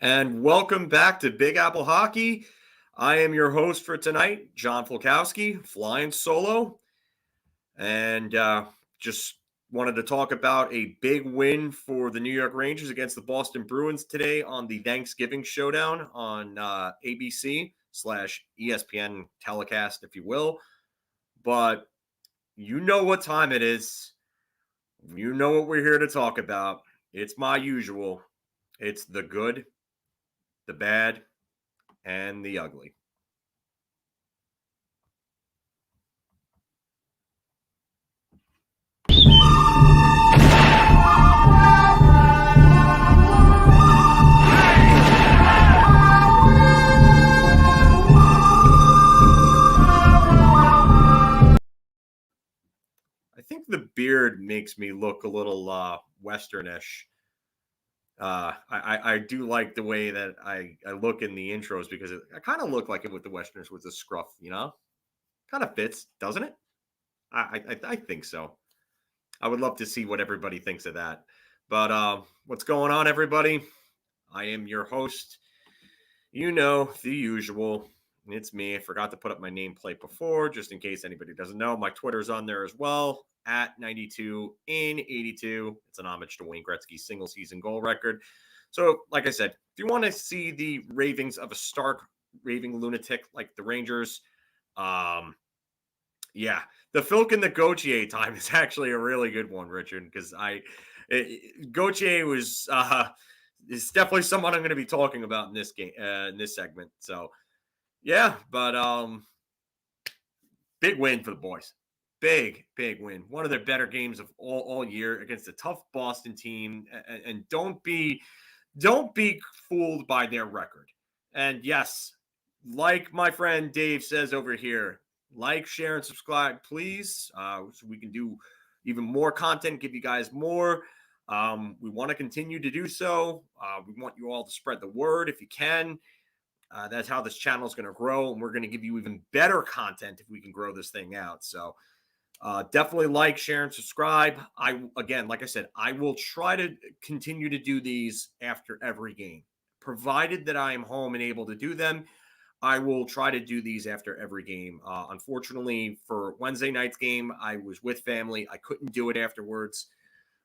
And welcome back to Big Apple Hockey. I am your host for tonight, John Fulkowski, flying solo. And just wanted to talk about a big win for the New York Rangers against the Boston Bruins today on the Thanksgiving Showdown on ABC/ESPN telecast, if you will. But you know what time it is. You know what we're here to talk about. It's my usual. It's the good, the bad, and the ugly. I think the beard makes me look a little Westernish. I do like the way that I look in the intros because I kind of look like it with the Westerners with the scruff, kind of fits, doesn't it? I think so. I would love to see what everybody thinks of that. But what's going on, everybody? I am your host. You know, the usual. It's me. I forgot to put up my nameplate before, just in case anybody doesn't know. My Twitter's on there as well, at 92 in 82. It's an homage to Wayne Gretzky's single season goal record. So, like I said, if you want to see the ravings of a stark raving lunatic like the Rangers, yeah, the Filk and the Gauthier time is actually a really good one, Richard, because Gauthier was is definitely someone I'm going to be talking about in this game, in this segment. So, yeah, but big win for the boys. Big win. One of their better games of all year against a tough Boston team. And don't be fooled by their record. And yes, like my friend Dave says over here, like, share, and subscribe, please, so we can do even more content, give you guys more. We want to continue to do so. We want you all to spread the word if you can. That's how this channel is going to grow, and we're going to give you even better content if we can grow this thing out. So definitely like, share, and subscribe. Again, like I said, I will try to continue to do these after every game, provided that I am home and able to do them. I will try to do these after every game. Unfortunately, for Wednesday night's game, I was with family. I couldn't do it afterwards.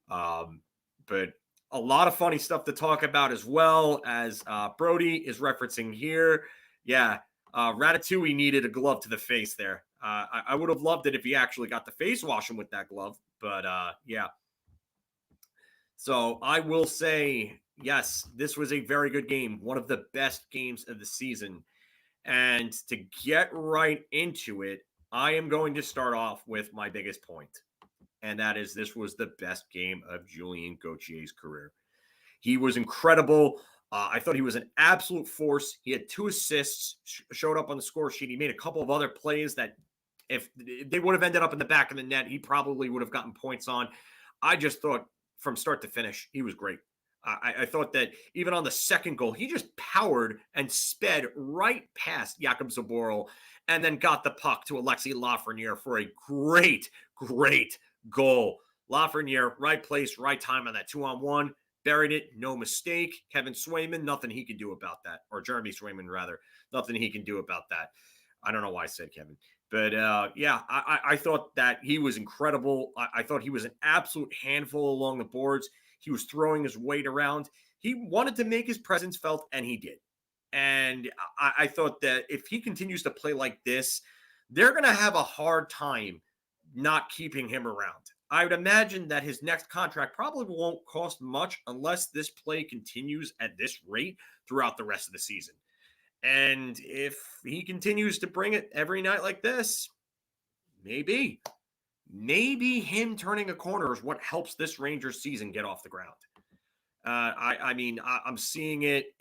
But a lot of funny stuff to talk about, as well as Brody is referencing here. Yeah, Ratatouille needed a glove to the face there. I would have loved it if he actually got the face washing with that glove. But yeah. So I will say, yes, this was a very good game. One of the best games of the season. And to get right into it, I am going to start off with my biggest point. And that is, this was the best game of Julien Gauthier's career. He was incredible. I thought he was an absolute force. He had 2 assists, showed up on the score sheet. He made a couple of other plays that if they would have ended up in the back of the net, he probably would have gotten points on. I just thought from start to finish, he was great. I thought that even on the second goal, he just powered and sped right past Jakub Zboril and then got the puck to Alexis Lafreniere for a great goal. Lafreniere, right place, right time on that 2-on-1, buried it, no mistake. Kevin Swayman, nothing he can do about that. Or Jeremy Swayman, rather. Nothing he can do about that. I don't know why I said Kevin. But yeah, I thought that he was incredible. I thought he was an absolute handful along the boards. He was throwing his weight around. He wanted to make his presence felt, and he did. And I thought that if he continues to play like this, they're going to have a hard time not keeping him around. I would imagine that his next contract probably won't cost much unless this play continues at this rate throughout the rest of the season. And if he continues to bring it every night like this, maybe him turning a corner is what helps this Rangers season get off the ground. I mean, I'm seeing it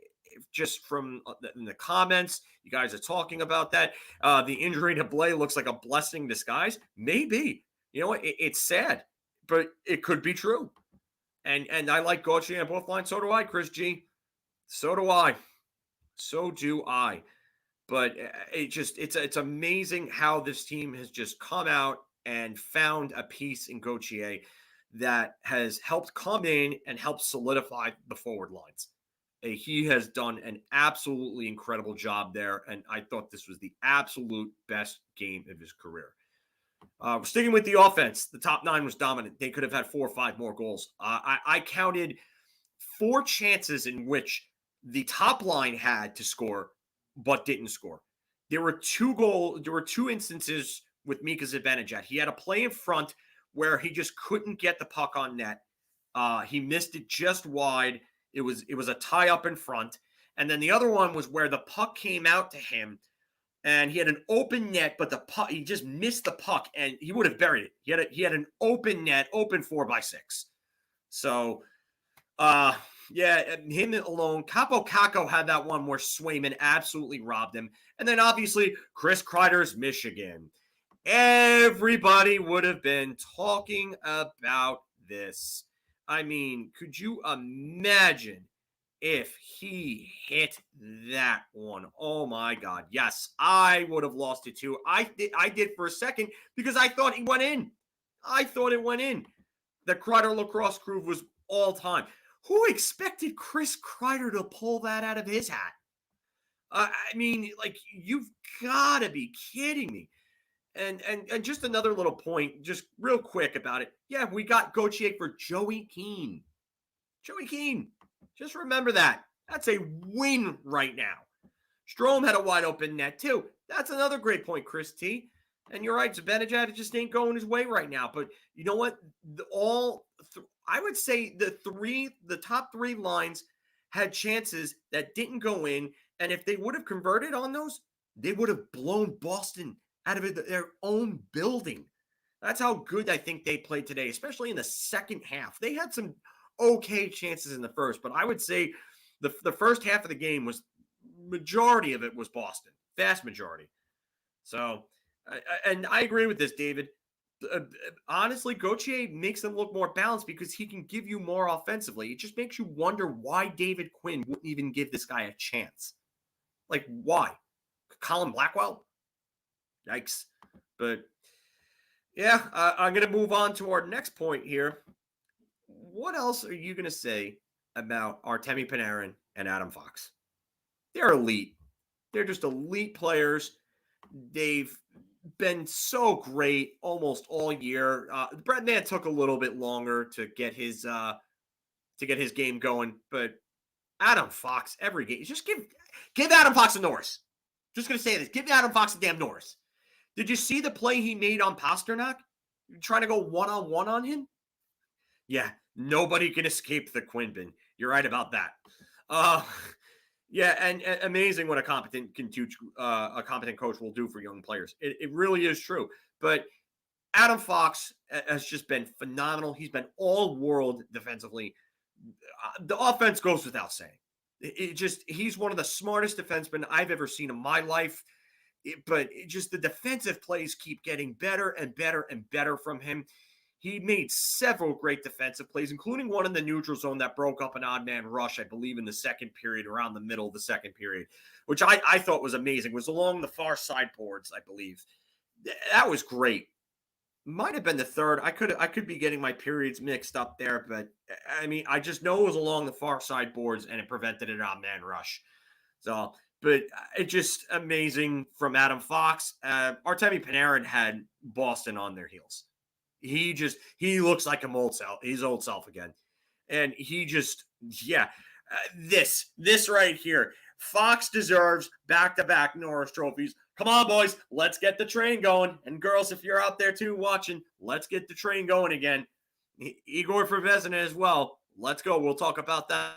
just from in the comments. You guys are talking about that. The injury to Blais looks like a blessing in disguise. Maybe. You know what? It's sad, but it could be true. And I like Gauthier on both lines. So do I, Chris G. So do I. So do I. But it's amazing how this team has just come out and found a piece in Gauthier that has helped come in and help solidify the forward lines. He has done an absolutely incredible job there, and I thought this was the absolute best game of his career. Sticking with the offense, the top 9 was dominant. They could have had 4 or 5 more goals. I counted 4 chances in which the top line had to score but didn't score. There were 2 instances with Mika Zibanejad. He had a play in front where he just couldn't get the puck on net. He missed it just wide. It was a tie up in front. And then the other one was where the puck came out to him and he had an open net, but the puck, he just missed the puck and he would have buried it. He had an open net, open 4x6. So, yeah, him alone. Kakko had that one where Swayman absolutely robbed him. And then obviously Chris Kreider's Michigan. Everybody would have been talking about this. I mean, could you imagine if he hit that one? Oh my God. Yes, I would have lost it too. I did for a second because I thought he went in. I thought it went in. The Kreider lacrosse groove was all time. Who expected Chris Kreider to pull that out of his hat? I mean, like, you've got to be kidding me. And just another little point, just real quick about it. Yeah, we got Gauthier for Joey Keane. Joey Keane. Just remember that. That's a win right now. Strome had a wide open net too. That's another great point, Chris T. And you're right, Zibanejad, it just ain't going his way right now. But you know what? I would say the top 3 lines had chances that didn't go in. And if they would have converted on those, they would have blown Boston out of their own building. That's how good I think they played today, especially in the second half. They had some okay chances in the first, but I would say the first half of the game was, majority of it was Boston, vast majority. So, and I agree with this, David. Honestly, Gauthier makes them look more balanced because he can give you more offensively. It just makes you wonder why David Quinn wouldn't even give this guy a chance. Like, why? Colin Blackwell? Yikes. But yeah, I'm going to move on to our next point here. What else are you going to say about Artemi Panarin and Adam Fox? They're elite. They're just elite players. They've been so great almost all year. Breadman took a little bit longer to get his game going, but Adam Fox every game. Just give Adam Fox a Norris. Just going to say this. Give Adam Fox a damn Norris. Did you see the play he made on Pasternak? You're trying to go one-on-one on him? Yeah, nobody can escape the Quinn bin. You're right about that. Yeah, and amazing what a competent coach will do for young players. It really is true. But Adam Fox has just been phenomenal. He's been all-world defensively. The offense goes without saying. He's one of the smartest defensemen I've ever seen in my life. But just the defensive plays keep getting better and better and better from him. He made several great defensive plays, including one in the neutral zone that broke up an odd man rush, I believe, in the second period, around the middle of the second period, which I thought was amazing. It was along the far side boards, I believe. That was great. Might have been the third. I could be getting my periods mixed up there, but I mean, I just know it was along the far side boards and it prevented an odd man rush. So, but it's just amazing from Adam Fox. Artemi Panarin had Boston on their heels. He looks like his old self again. And he just, this right here. Fox deserves back-to-back Norris trophies. Come on, boys. Let's get the train going. And girls, if you're out there too watching, let's get the train going again. Igor for Vezina as well. Let's go. We'll talk about that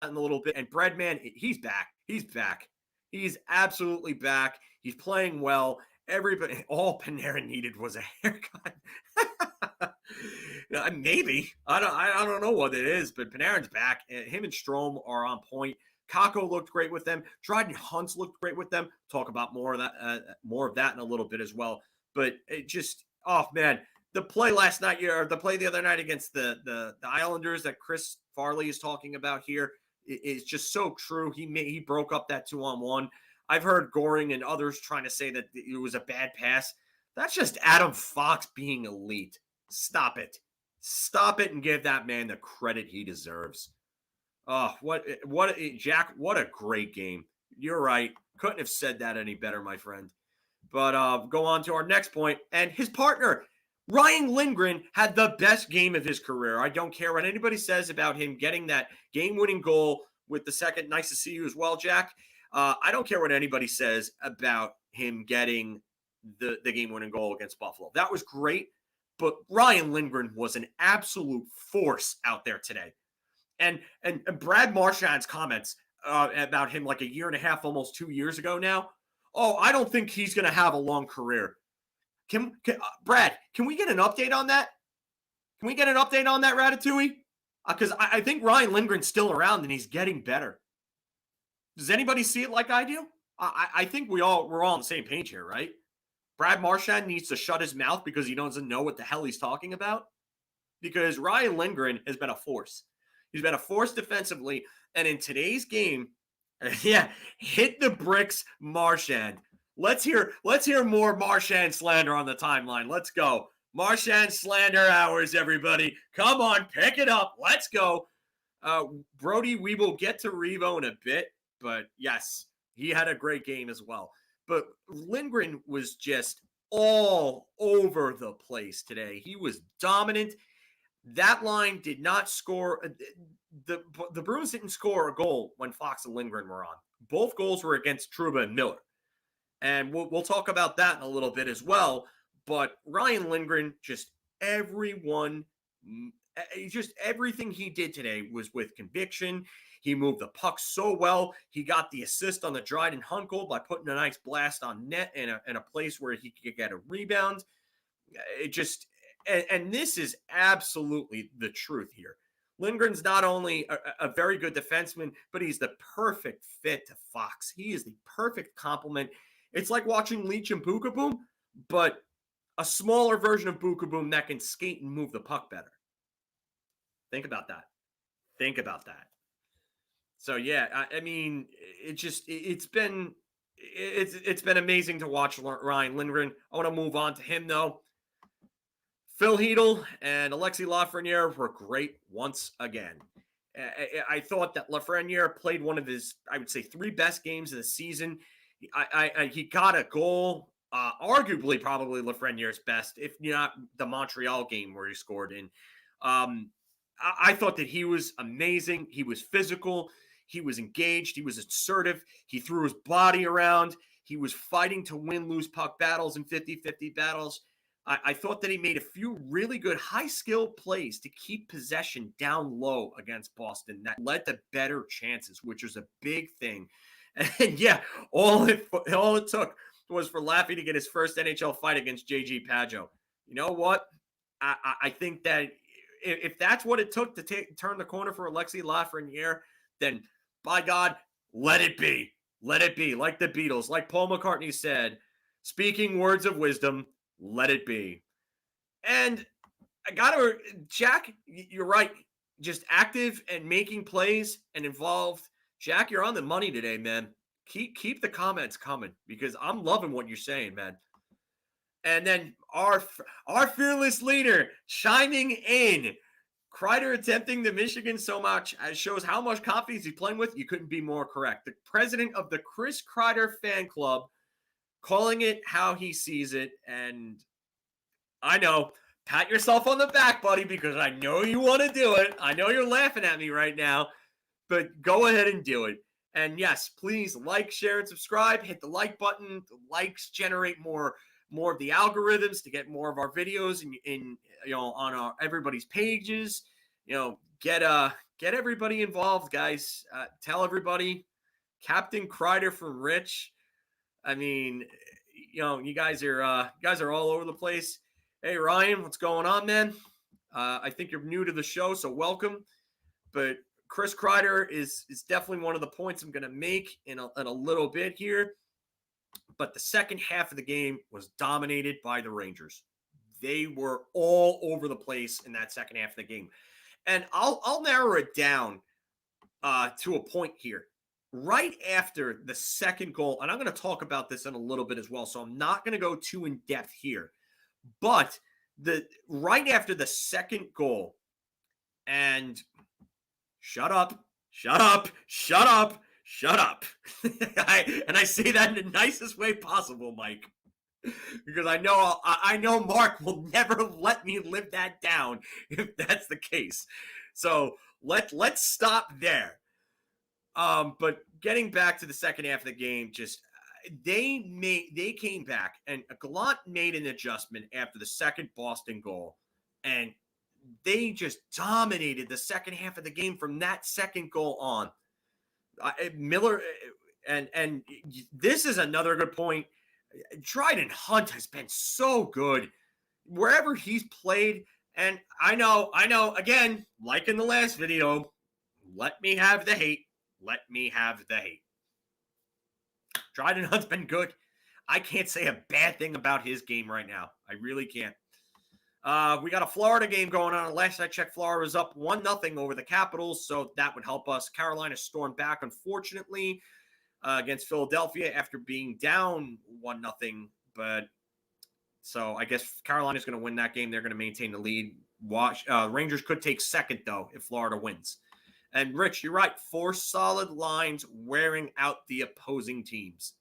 in a little bit. And Breadman, he's back. He's back. He's absolutely back. He's playing well. Everybody, all Panarin needed was a haircut. Maybe. I don't know what it is, but Panarin's back. Him and Strome are on point. Kakko looked great with them. Dryden Hunt looked great with them. Talk about more of that in a little bit as well. But it just, oh man, the play last night, or the play the other night against the Islanders that Chris Farley is talking about here, is just so true. He broke up that 2-on-1. I've heard Goring and others trying to say that it was a bad pass. That's just Adam Fox being elite. Stop it. Stop it and give that man the credit he deserves. Oh, Jack, what a great game. You're right. Couldn't have said that any better, my friend. But go on to our next point. And his partner, Ryan Lindgren, had the best game of his career. I don't care what anybody says about him getting that game-winning goal with the second. Nice to see you as well, Jack. I don't care what anybody says about him getting the game-winning goal against Buffalo. That was great. But Ryan Lindgren was an absolute force out there today. And Brad Marchand's comments about him like a year and a half, almost 2 years ago now. Oh, I don't think he's going to have a long career. Brad, can we get an update on that? Can we get an update on that, Ratatouille? Because I think Ryan Lindgren's still around and he's getting better. Does anybody see it like I do? I think we're all on the same page here, right? Brad Marchand needs to shut his mouth because he doesn't know what the hell he's talking about. Because Ryan Lindgren has been a force. He's been a force defensively. And in today's game, hit the bricks, Marchand. Let's hear more Marchand slander on the timeline. Let's go. Marchand slander hours, everybody. Come on, pick it up. Let's go. Brody, we will get to Revo in a bit. But yes, he had a great game as well. But Lindgren was just all over the place today. He was dominant. That line did not score. The Bruins didn't score a goal when Fox and Lindgren were on. Both goals were against Trouba and Miller. And we'll talk about that in a little bit as well. But Ryan Lindgren, just everything he did today was with conviction. He moved the puck so well. He got the assist on the Dryden Hunt goal by putting a nice blast on net in a place where he could get a rebound. And this is absolutely the truth here. Lindgren's not only a very good defenseman, but he's the perfect fit to Fox. He is the perfect complement. It's like watching Leach and Bukaboom, but a smaller version of Bukaboom that can skate and move the puck better. Think about that. So yeah, I mean, it's been amazing to watch Ryan Lindgren. I want to move on to him though. Chytil and Alexis Lafreniere were great once again. I thought that Lafreniere played one of his, I would say, 3 best games of the season. He got a goal, arguably probably Lafreniere's best, if not the Montreal game where he scored in. I thought that he was amazing. He was physical. He was engaged. He was assertive. He threw his body around. He was fighting to win lose puck battles and 50-50 battles. I thought that he made a few really good high-skill plays to keep possession down low against Boston that led to better chances, which was a big thing. And yeah, all it took was for Laffy to get his first NHL fight against JG Pageau. You know what? I think that if that's what it took to turn the corner for Alexis Lafreniere, then by God, let it be. Let it be. Like the Beatles, like Paul McCartney said, speaking words of wisdom, let it be. And Jack, you're right. Just active and making plays and involved. Jack, you're on the money today, man. Keep the comments coming because I'm loving what you're saying, man. And then our fearless leader chiming in. Kreider attempting the Michigan so much shows how much confidence he's playing with. You couldn't be more correct. The president of the Chris Kreider fan club calling it how he sees it. And I know, pat yourself on the back, buddy, because I know you want to do it. I know you're laughing at me right now, but go ahead and do it. And yes, please like, share, and subscribe. Hit the like button. The likes generate more of the algorithms to get more of our videos in on everybody's pages. Get everybody involved, guys. Tell everybody. Captain Kreider from Rich. I mean, you guys are all over the place. Hey Ryan, what's going on, man? I think you're new to the show, so welcome. But Chris Kreider is definitely one of the points I'm going to make in a little bit here. But the second half of the game was dominated by the Rangers. They were all over the place in that second half of the game. And I'll narrow it down to a point here. Right after the second goal, and I'm going to talk about this in a little bit as well, so I'm not going to go too in depth here. But right after the second goal, and shut up. And I say that in the nicest way possible, Mike, because I know Mark will never let me live that down if that's the case. So let's stop there. But getting back to the second half of the game, just they came back, and Gallant made an adjustment after the second Boston goal, and they just dominated the second half of the game from that second goal on. Miller, and this is another good point. Dryden Hunt has been so good wherever he's played, and I know, again, like in the last video, let me have the hate. Dryden Hunt's been good. I can't say a bad thing about his game right now. I really can't. We got a Florida game going on. Last I checked, Florida was up 1-0 over the Capitals, so that would help us. Carolina stormed back, unfortunately, against Philadelphia after being down 1-0. But so I guess Carolina's going to win that game. They're going to maintain the lead. Rangers could take second, though, if Florida wins. And, Rich, you're right. 4 solid lines wearing out the opposing teams.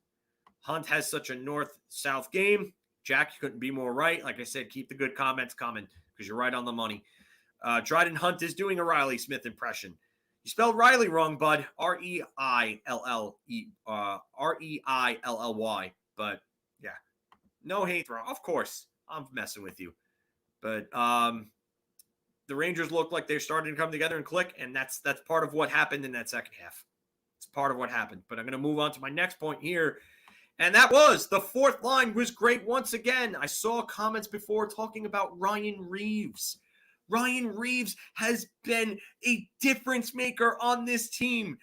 Hunt has such a north-south game. Jack, you couldn't be more right. Like I said, keep the good comments coming because you're right on the money. Dryden Hunt is doing a Riley Smith impression. You spelled Riley wrong, bud. Reilly. But, yeah. No hate throw. Of course, I'm messing with you. But the Rangers look like they're starting to come together and click, and that's part of what happened in that second half. It's part of what happened. But I'm going to move on to my next point here. And that was the fourth line was great once again. I saw comments before talking about Ryan Reaves. Ryan Reaves has been a difference maker on this team.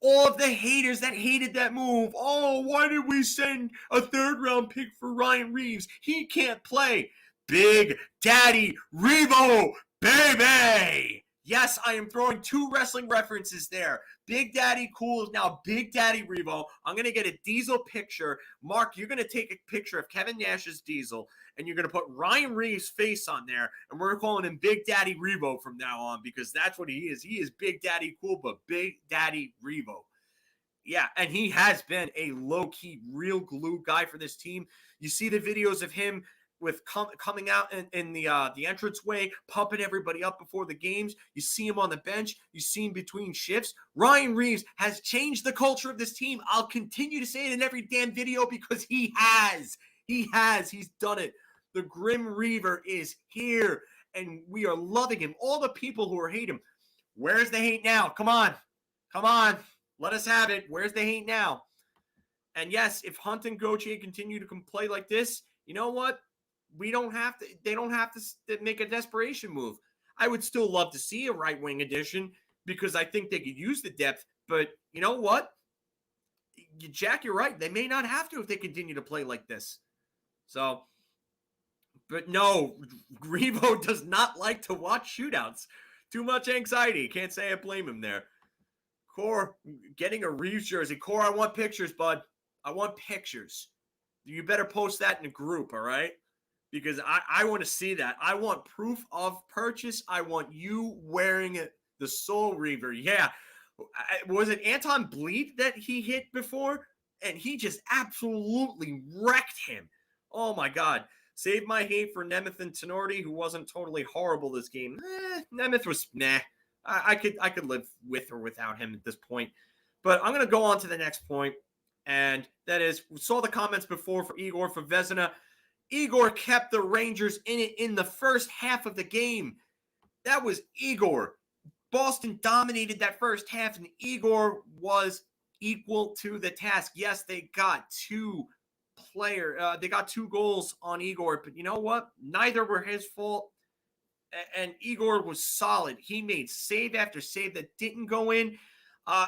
All of the haters that hated that move. Oh, why did we send a third-round pick for Ryan Reaves? He can't play. Big Daddy Revo, baby! Yes, I am throwing 2 wrestling references there. Big Daddy Cool is now Big Daddy Revo. I'm going to get a Diesel picture. Mark, you're going to take a picture of Kevin Nash's Diesel, and you're going to put Ryan Reaves' face on there, and we're calling him Big Daddy Revo from now on because that's what he is. He is Big Daddy Cool, but Big Daddy Revo. Yeah, and he has been a low-key, real glue guy for this team. You see the videos of him with coming out in the entranceway, pumping everybody up before the games. You see him on the bench. You see him between shifts. Ryan Reaves has changed the culture of this team. I'll continue to say it in every damn video because he has. He's done it. The Grim Reaver is here, and we are loving him. All the people who are hating him. Where's the hate now? Come on. Let us have it. Where's the hate now? And yes, if Hunt and Gauthier continue to play like this, you know what? They don't have to make a desperation move. I would still love to see a right wing addition because I think they could use the depth. But you know what? Jack, you're right. They may not have to if they continue to play like this. So, but no, Revo does not like to watch shootouts. Too much anxiety. Can't say I blame him there. Core, getting a Reeves jersey. Core, I want pictures, bud. I want pictures. You better post that in a group, all right? Because I want to see that. I want proof of purchase. I want you wearing it, the Soul Reaver. Yeah. Was it Anton Bleed that he hit before? And he just absolutely wrecked him. Oh, my God. Save my hate for Nemeth and Tenorti, who wasn't totally horrible this game. Nemeth was nah. I could live with or without him at this point. But I'm going to go on to the next point. And that is, we saw the comments before for Igor for Vezina. Igor kept the Rangers in it in the first half of the game. That was Igor. Boston dominated that first half, and Igor was equal to the task. Yes, they got 2 goals on Igor, but you know what? Neither were his fault, and Igor was solid. He made save after save that didn't go in.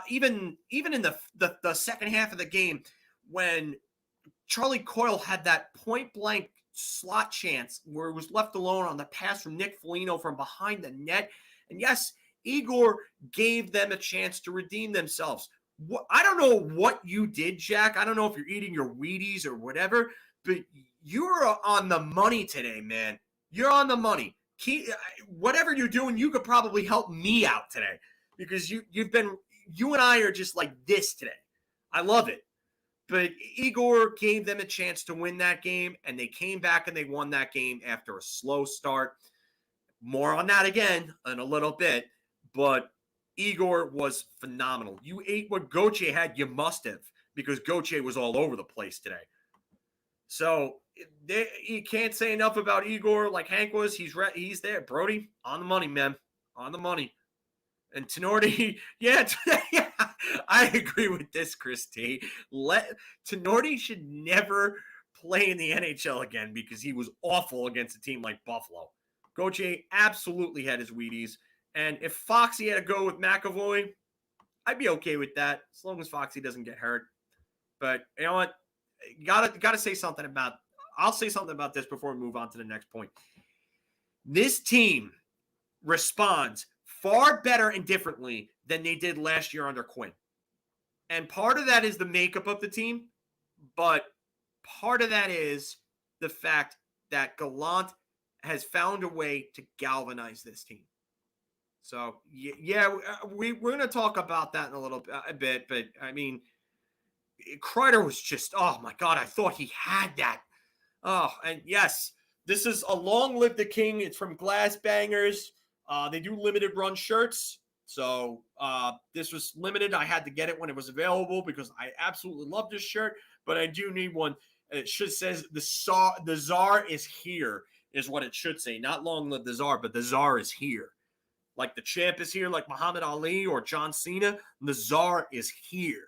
Even in the second half of the game, when Charlie Coyle had that point-blank slot chance where it was left alone on the pass from Nick Foligno from behind the net. And yes, Igor gave them a chance to redeem themselves. I don't know what you did, Jack. I don't know if you're eating your Wheaties or whatever, but you're on the money today, man. You're on the money. Whatever you're doing, you could probably help me out today because you and I are just like this today. I love it. But Igor gave them a chance to win that game, and they came back and they won that game after a slow start. More on that again in a little bit, but Igor was phenomenal. You ate what Gauthier had, you must have, because Gauthier was all over the place today. So you can't say enough about Igor like Hank was. He's there. Brody, on the money, man. On the money. And Tenorti, yeah, I agree with this, Chris T. Tenorti should never play in the NHL again because he was awful against a team like Buffalo. Gauthier absolutely had his Wheaties. And if Foxy had to go with McAvoy, I'd be okay with that as long as Foxy doesn't get hurt. But you know what? Gotta say something about. I'll say something about this before we move on to the next point. This team responds far better and differently than they did last year under Quinn. And part of that is the makeup of the team, but part of that is the fact that Gallant has found a way to galvanize this team. So, yeah, we're going to talk about that in a bit, but I mean, Kreider was just, oh my God, I thought he had that. Oh, and yes, this is a Long Live the King. It's from Glass Bangers. They do limited run shirts. So this was limited. I had to get it when it was available because I absolutely love this shirt, but I do need one. It says the Tsar is here is what it should say. Not Long Live the Tsar, but the Tsar is here. Like the champ is here, like Muhammad Ali or John Cena. The Tsar is here.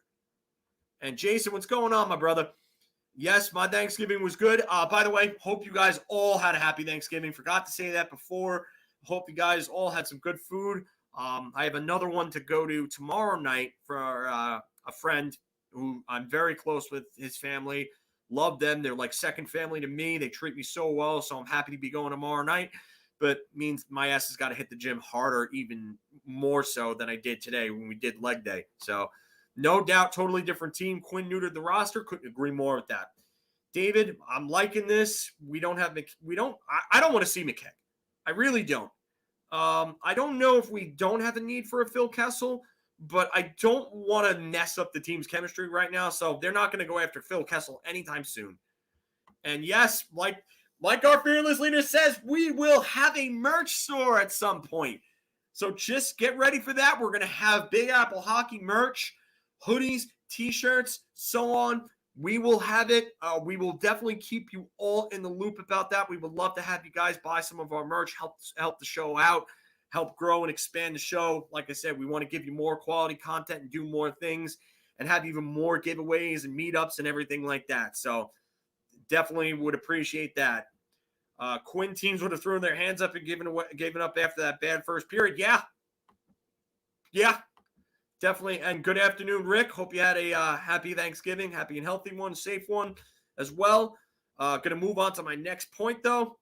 And Jason, what's going on, my brother? Yes, my Thanksgiving was good. By the way, hope you guys all had a happy Thanksgiving. Forgot to say that before. Hope you guys all had some good food. I have another one to go to tomorrow night for a friend who I'm very close with, his family. Love them. They're like second family to me. They treat me so well, so I'm happy to be going tomorrow night. But means my ass has got to hit the gym harder, even more so than I did today when we did leg day. So no doubt, totally different team. Quinn neutered the roster. Couldn't agree more with that. David, I'm liking this. I don't want to see McKay. I really don't. I don't know if we don't have a need for a Phil Kessel, but I don't want to mess up the team's chemistry right now. So they're not going to go after Phil Kessel anytime soon. And yes, like our fearless leader says, we will have a merch store at some point. So just get ready for that. We're going to have Big Apple Hockey merch, hoodies, t-shirts, so on. We will have it. We will definitely keep you all in the loop about that. We would love to have you guys buy some of our merch, help the show out, help grow and expand the show. Like I said, we want to give you more quality content and do more things and have even more giveaways and meetups and everything like that. So definitely would appreciate that. Quinn teams would have thrown their hands up and given up after that bad first period. Yeah. Definitely. And good afternoon, Rick. Hope you had a happy Thanksgiving, happy and healthy one, safe one as well. Going to move on to my next point, though,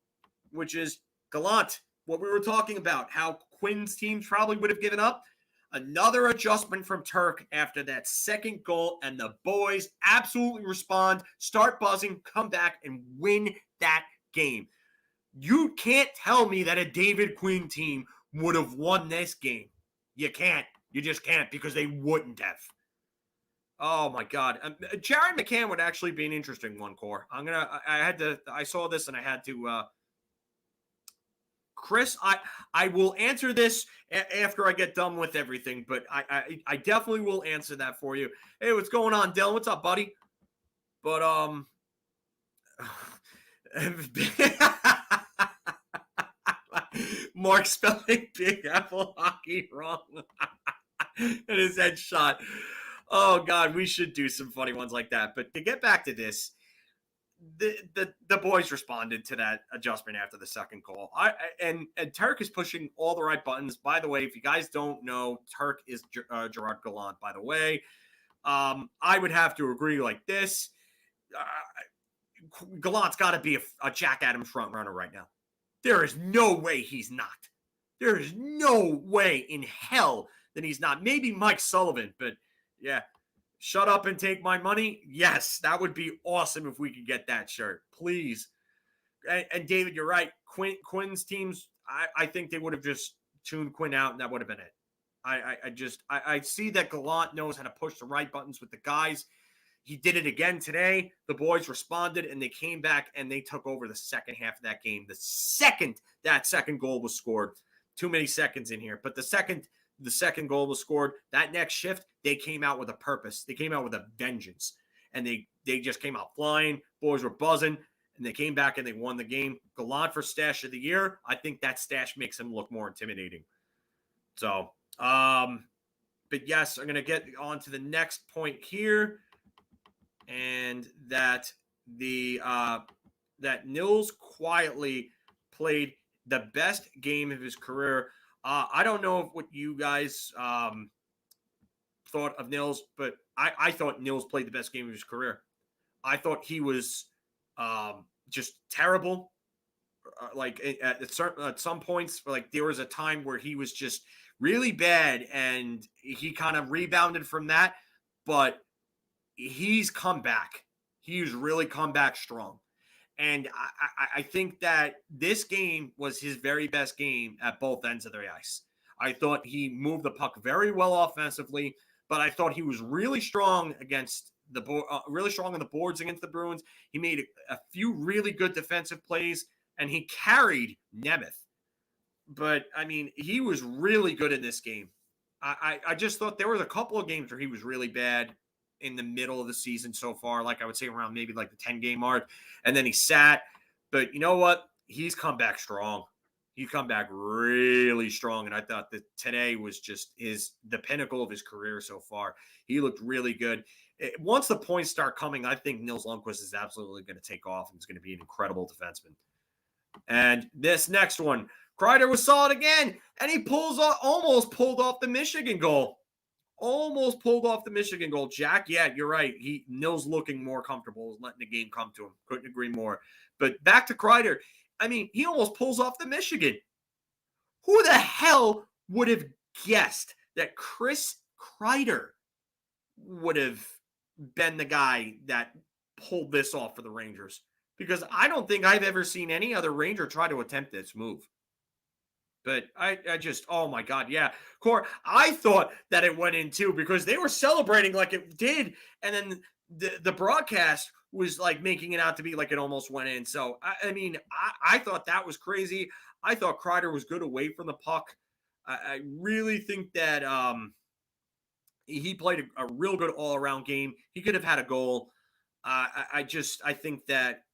which is Gallant. What we were talking about, how Quinn's teams probably would have given up. Another adjustment from Turk after that second goal, and the boys absolutely respond, start buzzing, come back, and win that game. You can't tell me that a David Quinn team would have won this game. You can't. You just can't because they wouldn't have. Oh, my God. Jared McCann would actually be an interesting one, Core. I saw this and I had to, Chris, I will answer this after I get done with everything, but I definitely will answer that for you. Hey, what's going on, Dylan? What's up, buddy? But, Mark spelling Big Apple Hockey wrong. And his headshot. Oh, God, we should do some funny ones like that. But to get back to this, the boys responded to that adjustment after the second goal. And Turk is pushing all the right buttons. By the way, if you guys don't know, Turk is Gerard Gallant, by the way. I would have to agree like this. Gallant's got to be a Jack Adams front runner right now. There is no way he's not. There is no way in hell that he's not. Maybe Mike Sullivan, but yeah. Shut up and take my money? Yes, that would be awesome if we could get that shirt. Please. And David, you're right. Quinn's teams, I think they would have just tuned Quinn out, and that would have been it. I see that Gallant knows how to push the right buttons with the guys. He did it again today. The boys responded, and they came back, and they took over the second half of that game. The second that second goal was scored, too many seconds in here, but the second goal was scored, that next shift, they came out with a purpose. They came out with a vengeance, and they just came out flying. Boys were buzzing, and they came back, and they won the game. Gallant for stash of the year. I think that stash makes him look more intimidating. So, but yes, I'm going to get on to the next point here. And that that Nils quietly played the best game of his career. I don't know what you guys thought of Nils, but I thought Nils played the best game of his career. I thought he was just terrible. At some points, like there was a time where he was just really bad, and he kind of rebounded from that, but he's come back. He's really come back strong. And I think that this game was his very best game at both ends of the ice. I thought he moved the puck very well offensively, but I thought he was really strong against really strong on the boards against the Bruins. He made a few really good defensive plays, and he carried Nemeth. But, I mean, he was really good in this game. I just thought there was a couple of games where he was really bad in the middle of the season so far, like I would say around maybe like the 10-game mark, and then he sat. But you know what? He's come back strong. He's come back really strong, and I thought that today was just the pinnacle of his career so far. He looked really good. Once the points start coming, I think Nils Lundkvist is absolutely going to take off, and he's going to be an incredible defenseman. And this next one, Kreider was solid again, and he almost pulled off the Michigan goal. Almost pulled off the Michigan goal. Jack, yeah, you're right. Nils looking more comfortable, letting the game come to him. Couldn't agree more. But back to Kreider. I mean, he almost pulls off the Michigan. Who the hell would have guessed that Chris Kreider would have been the guy that pulled this off for the Rangers? Because I don't think I've ever seen any other Ranger try to attempt this move. But I just, oh my God, yeah. Core, I thought that it went in too because they were celebrating like it did. And then the broadcast was like making it out to be like it almost went in. So, I mean, I thought that was crazy. I thought Kreider was good away from the puck. I really think that he played a real good all-around game. He could have had a goal. I think that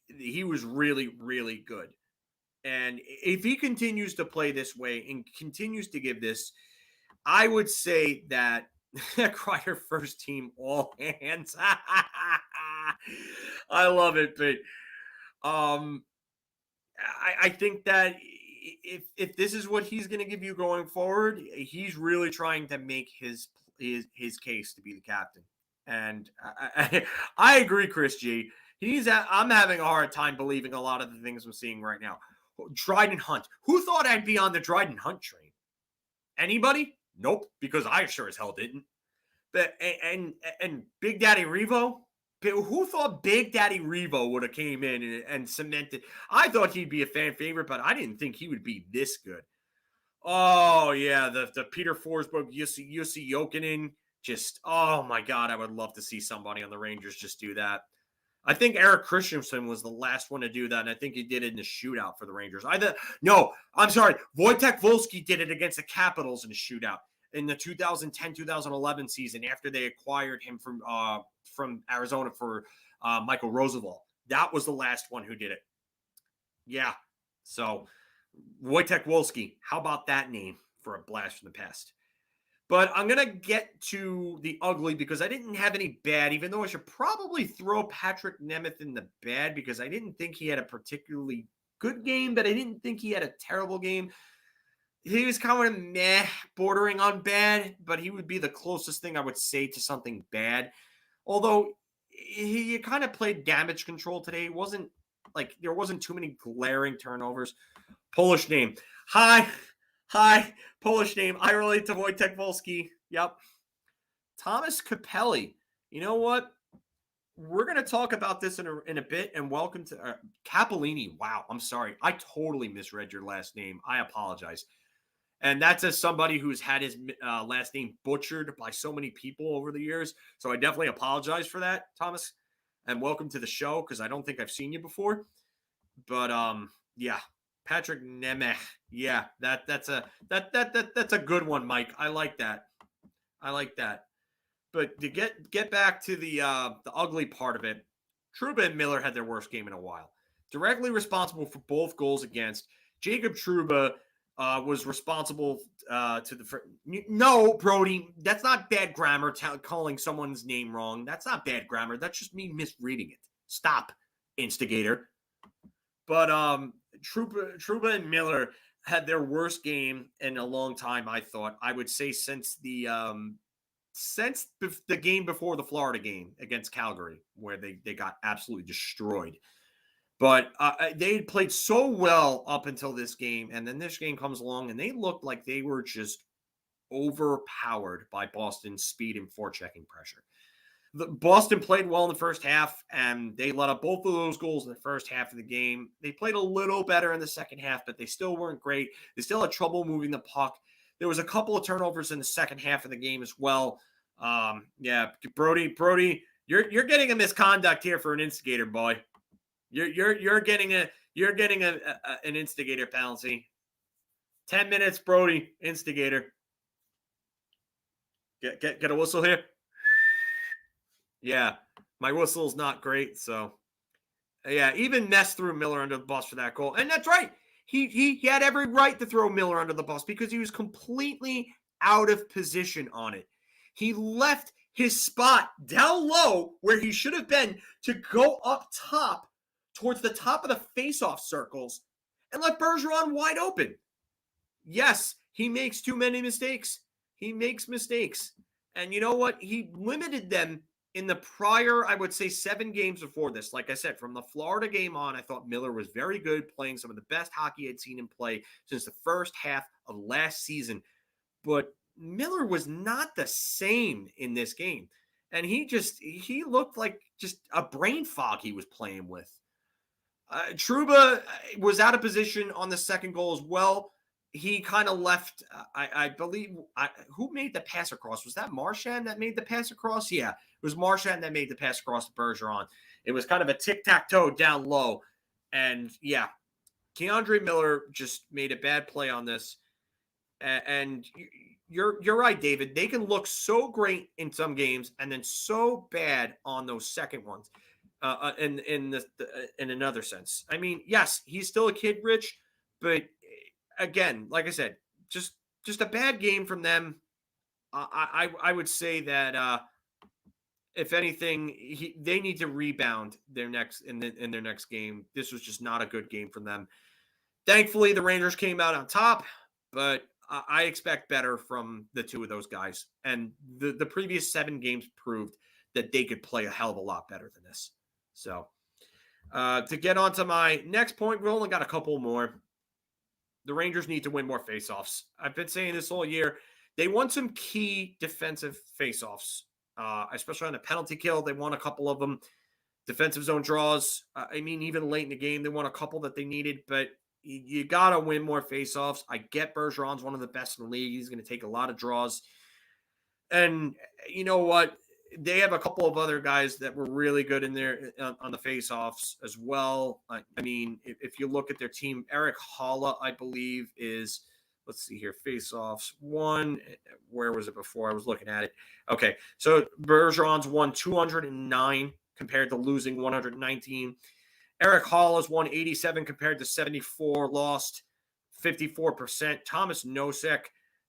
he was really, really good. And if he continues to play this way and continues to give this, I would say that Kreider first team all hands. I love it, but I think that if this is what he's going to give you going forward, he's really trying to make his case to be the captain. And I agree, Chris G. I'm having a hard time believing a lot of the things I'm seeing right now. Dryden Hunt. Who thought I'd be on the Dryden Hunt train? Anybody? Nope, because I sure as hell didn't. But and Big Daddy Revo? Who thought Big Daddy Revo would have came in and cemented? I thought he'd be a fan favorite, but I didn't think he would be this good. Oh, yeah, the Peter Forsberg, Jussi Jokinen. Just, oh my God, I would love to see somebody on the Rangers just do that. I think Eric Christensen was the last one to do that, and I think he did it in the shootout for the Rangers. No, I'm sorry. Wojtek Wolski did it against the Capitals in a shootout in the 2010-2011 season after they acquired him from Arizona for Michael Roosevelt. That was the last one who did it. Yeah, so Wojtek Wolski, how about that name for a blast from the past? But I'm going to get to the ugly because I didn't have any bad, even though I should probably throw Patrick Nemeth in the bad because I didn't think he had a particularly good game, but I didn't think he had a terrible game. He was kind of meh, bordering on bad, but he would be the closest thing I would say to something bad. Although he kind of played damage control today. It wasn't like there wasn't too many glaring turnovers. Polish name. Hi, Polish name. I relate to Wojtek Wolski. Yep. Thomas Capelli. You know what? we're going to talk about this in a bit, and welcome to Capolini. Wow, I'm sorry. I totally misread your last name. I apologize. And that's as somebody who's had his last name butchered by so many people over the years. So I definitely apologize for that, Thomas. And welcome to the show, because I don't think I've seen you before. But yeah, Patrick Nemeth. Yeah, that's a good one, Mike. I like that. But to get back to the ugly part of it, Trouba and Miller had their worst game in a while. Directly responsible for both goals against. Jacob Trouba was responsible to the... No, Brody, that's not bad grammar, calling someone's name wrong. That's not bad grammar. That's just me misreading it. Stop, instigator. But Trouba and Miller had their worst game in a long time, I thought. I would say since the game before the Florida game against Calgary, where they got absolutely destroyed. But they had played so well up until this game, and then this game comes along, and they looked like they were just overpowered by Boston's speed and forechecking pressure. Boston played well in the first half, and they let up both of those goals in the first half of the game. They played a little better in the second half, but they still weren't great. They still had trouble moving the puck. There was a couple of turnovers in the second half of the game as well. Yeah, Brody, you're getting a misconduct here for an instigator, boy. You're getting an instigator penalty. 10 minutes, Brody, instigator. Get a whistle here. Yeah, my whistle's not great, so yeah, even Ness threw Miller under the bus for that goal, and that's right. He had every right to throw Miller under the bus because he was completely out of position on it. He left his spot down low where he should have been to go up top towards the top of the face-off circles and let Bergeron wide open. Yes, he makes too many mistakes. He makes mistakes. And you know what? He limited them in the prior, I would say, 7 games before this. Like I said, from the Florida game on, I thought Miller was very good, playing some of the best hockey I'd seen him play since the first half of last season. But Miller was not the same in this game. And he looked like just a brain fog he was playing with. Trouba was out of position on the second goal as well. He kind of left, I believe, who made the pass across? Was that Marchand that made the pass across? Yeah, it was Marchand that made the pass across to Bergeron. It was kind of a tic-tac-toe down low. And yeah, Keandre Miller just made a bad play on this. And you're right, David. They can look so great in some games and then so bad on those second ones. In another sense, I mean, yes, he's still a kid, Rich, but again, like I said, just a bad game from them. I would say that if anything, they need to rebound in their next game. This was just not a good game from them. Thankfully, the Rangers came out on top, but I expect better from the two of those guys. And the previous 7 games proved that they could play a hell of a lot better than this. So to get on to my next point, we only got a couple more. The Rangers need to win more faceoffs. I've been saying this all year. They won some key defensive faceoffs, especially on the penalty kill. They won a couple of them. Defensive zone draws. I mean, even late in the game, they won a couple that they needed, but you got to win more faceoffs. I get Bergeron's one of the best in the league. He's going to take a lot of draws. And you know what? They have a couple of other guys that were really good in there on the faceoffs as well. I mean, if you look at their team, Erik Haula, I believe, is, let's see here, faceoffs 1. Where was it before? I was looking at it. Okay, so Bergeron's won 209 compared to losing 119. Erik Haula's won 87 compared to 74, lost 54%. Thomas Nosek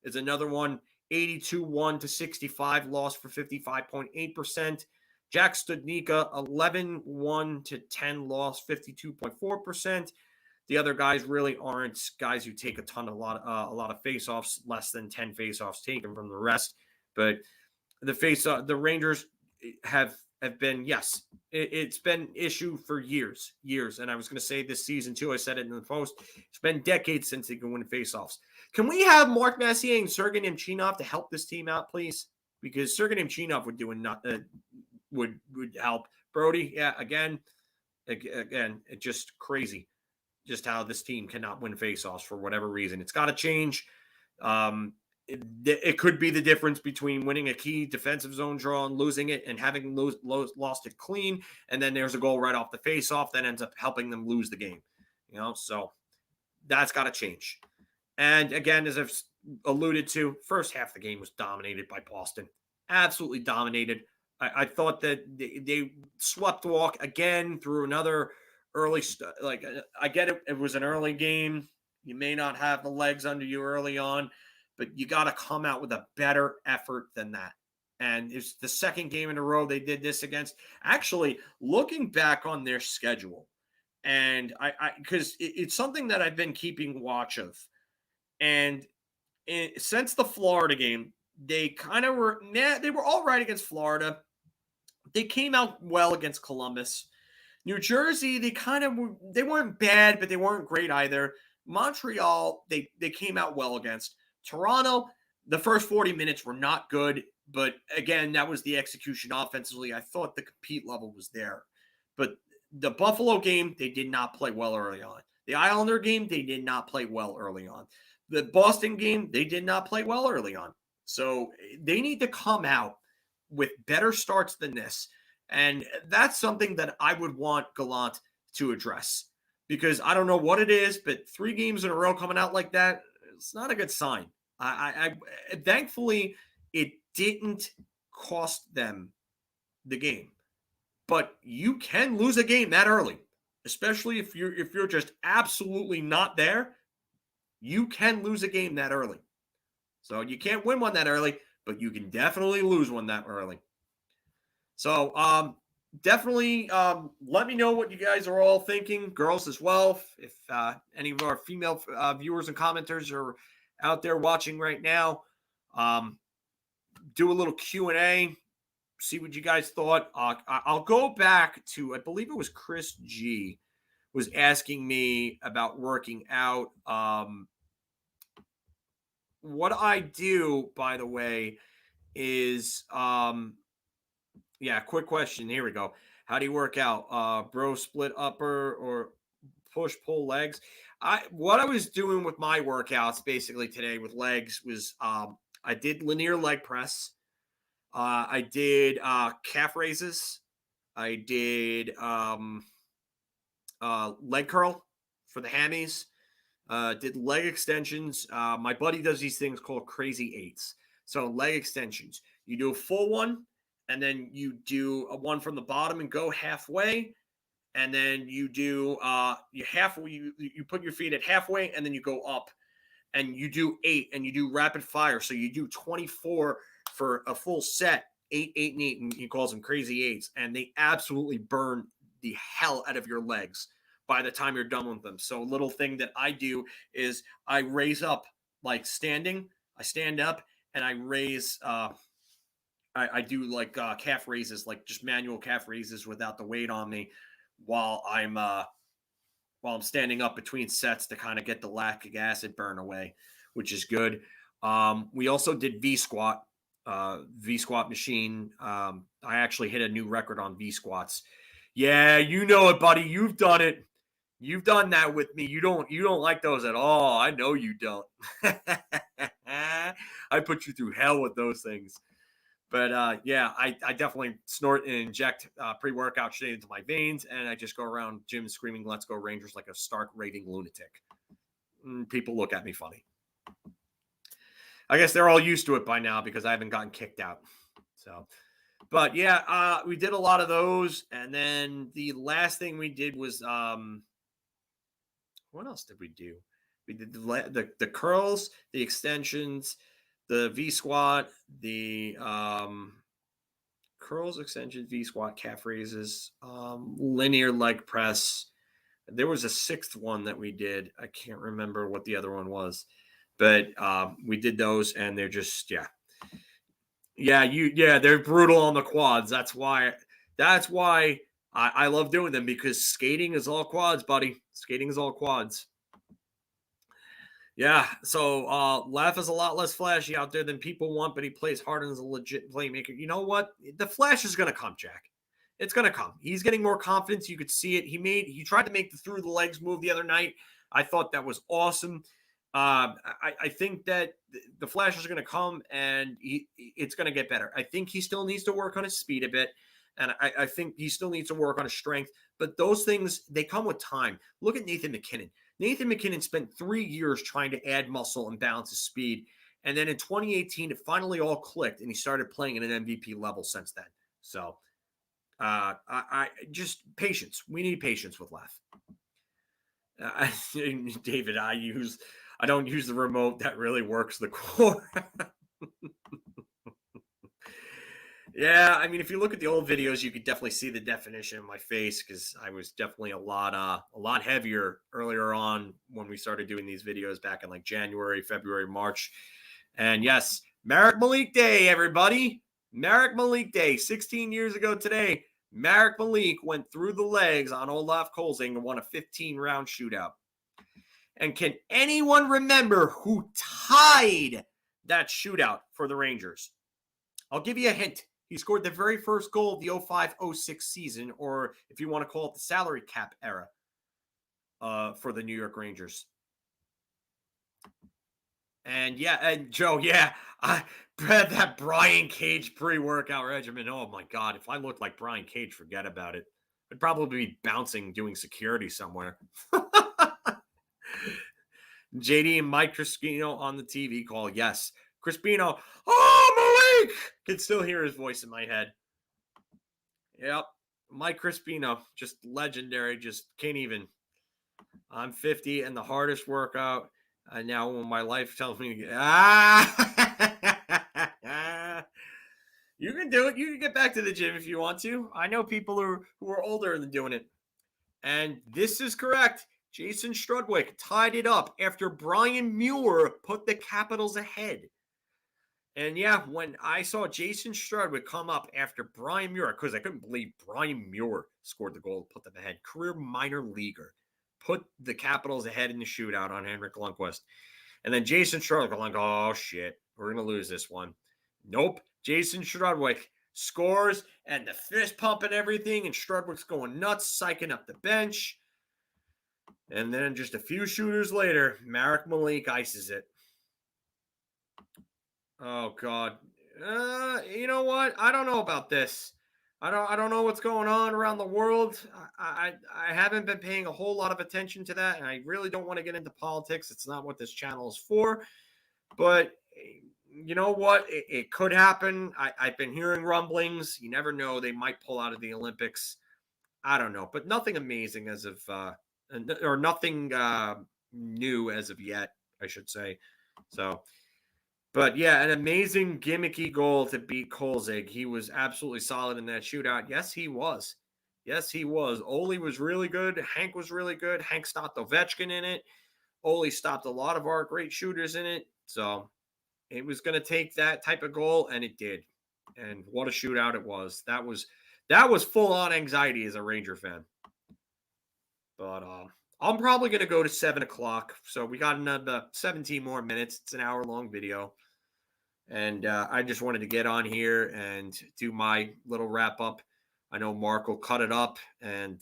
is another one. 82-1 to 65, lost for 55.8%. Jack Studnicka, 11-1 to 10, lost 52.4%. The other guys really aren't guys who take a lot of faceoffs, less than 10 faceoffs taken from the rest. But the Rangers have been, yes, it's been an issue for years. And I was going to say this season too. I said it in the post. It's been decades since they can win faceoffs. Can we have Mark Messier and Sergei Nemchinov to help this team out, please? Because Sergei Nemchinov would help Brody, yeah, again, it's just crazy just how this team cannot win faceoffs for whatever reason. It's got to change. It could be the difference between winning a key defensive zone draw and losing it and having lost it clean. And then there's a goal right off the faceoff that ends up helping them lose the game. So that's got to change. And again, as I've alluded to, first half of the game was dominated by Boston. Absolutely dominated. I thought that they swept walk again through another early I get it. It was an early game. You may not have the legs under you early on, but you got to come out with a better effort than that. And it's the second game in a row they did this against. Actually, looking back on their schedule, and because it's something that I've been keeping watch of, and since the Florida game, they kind of were. They were all right against Florida. They came out well against Columbus. New Jersey, they weren't bad, but they weren't great either. Montreal, they came out well against. Toronto, the first 40 minutes were not good, but again, that was the execution offensively. I thought the compete level was there. But the Buffalo game, they did not play well early on. The Islander game, they did not play well early on. The Boston game, they did not play well early on. So they need to come out with better starts than this. And that's something that I would want Gallant to address, because I don't know what it is, but 3 games in a row coming out like that, it's not a good sign. I thankfully, it didn't cost them the game, but you can lose a game that early, especially if you're just absolutely not there. You can lose a game that early. So you can't win one that early, but you can definitely lose one that early. So definitely let me know what you guys are all thinking, girls as well. If any of our female viewers and commenters are out there watching right now, do a little Q&A, see what you guys thought. I'll go back to, I believe it was Chris G was asking me about working out. What I do, by the way, is quick question. Here we go. How do you work out? Bro, split upper or push pull legs? What I was doing with my workouts basically today with legs was I did linear leg press. I did calf raises. I did leg curl for the hammies. Did leg extensions. My buddy does these things called crazy eights. So leg extensions. You do a full one, and then you do a one from the bottom and go halfway. And then you do you put your feet at halfway, and then you go up. And you do 8, and you do rapid fire. So you do 24 for a full set, 8, 8, and 8, and he calls them crazy eights. And they absolutely burn the hell out of your legs by the time you're done with them. So a little thing that I do is I raise up like standing. I stand up and I raise. I do like calf raises, like just manual calf raises without the weight on me, while I'm standing up between sets to kind of get the lactic acid burn away, which is good. We also did V squat machine. I actually hit a new record on V squats. Yeah, you know it, buddy. You've done it. You've done that with me. You don't like those at all. I know you don't. I put you through hell with those things. But I definitely snort and inject pre-workout shit into my veins, and I just go around gym screaming, "Let's go Rangers," like a stark raving lunatic. People look at me funny. I guess they're all used to it by now because I haven't gotten kicked out. So, but yeah, we did a lot of those, and then the last thing we did was what else did we do? We did the curls, the extensions, the V squat, the curls, extensions, V squat, calf raises, linear leg press. There was a 6th one that we did. I can't remember what the other one was, but we did those, and they're just they're brutal on the quads. That's why I love doing them, because skating is all quads, buddy. Skating is all quads. Yeah, so Laf is a lot less flashy out there than people want, but he plays hard and is a legit playmaker. You know what? The flash is going to come, Jack. It's going to come. He's getting more confidence. You could see it. He tried to make the through the legs move the other night. I thought that was awesome. I think that the flashes are going to come, and it's going to get better. I think he still needs to work on his speed a bit, and I think he still needs to work on his strength. But those things, they come with time. Look at Nathan MacKinnon. Nathan MacKinnon spent 3 years trying to add muscle and balance his speed, and then in 2018, it finally all clicked, and he started playing at an MVP level since then. So I just patience. We need patience with Laf. David, I don't use the remote that really works the core. Yeah, I mean, if you look at the old videos, you could definitely see the definition in my face because I was definitely a lot heavier earlier on when we started doing these videos back in like January, February, March. And yes, Marek Malik Day, everybody. Marek Malik Day, 16 years ago today. Marek Malik went through the legs on Olaf Kolzing and won a 15-round shootout. And can anyone remember who tied that shootout for the Rangers? I'll give you a hint. He scored the very first goal of the 05-06 season, or if you want to call it the salary cap era, for the New York Rangers. And yeah, and Joe, yeah, I read that Brian Cage pre-workout regimen. Oh my God, if I looked like Brian Cage, forget about it. I'd probably be bouncing, doing security somewhere. JD and Mike Crispino on the TV call. Yes, Crispino. Oh, Malik! Can still hear his voice in my head. Yep, Mike Crispino, just legendary. Just can't even. I'm 50 and the hardest workout. Now when my life tells me, you can do it. You can get back to the gym if you want to. I know people who are older than doing it. And this is correct. Jason Strudwick tied it up after Brian Muir put the Capitals ahead. And yeah, when I saw Jason Strudwick come up after Brian Muir, because I couldn't believe Brian Muir scored the goal to put them ahead. Career minor leaguer. Put the Capitals ahead in the shootout on Henrik Lundqvist. And then Jason Strudwick, I'm like, oh, shit, we're going to lose this one. Nope. Jason Strudwick scores, and the fist pump and everything, and Strudwick's going nuts, psyching up the bench. And then just a few shooters later, Marek Malik ices it. Oh, God. You know what? I don't know about this. I don't know what's going on around the world. I haven't been paying a whole lot of attention to that, and I really don't want to get into politics. It's not what this channel is for. But you know what? It could happen. I've been hearing rumblings. You never know. They might pull out of the Olympics. I don't know. But nothing amazing as of or nothing new as of yet, I should say. So, but yeah, an amazing gimmicky goal to beat Kolzig. He was absolutely solid in that shootout. Yes, he was. Yes, he was. Ole was really good. Hank was really good. Hank stopped Ovechkin in it. Ole stopped a lot of our great shooters in it. So it was going to take that type of goal, and it did. And what a shootout it was. That was full-on anxiety as a Ranger fan. But I'm probably going to go to 7 o'clock. So we got another 17 more minutes. It's an hour-long video. And I just wanted to get on here and do my little wrap-up. I know Mark will cut it up, and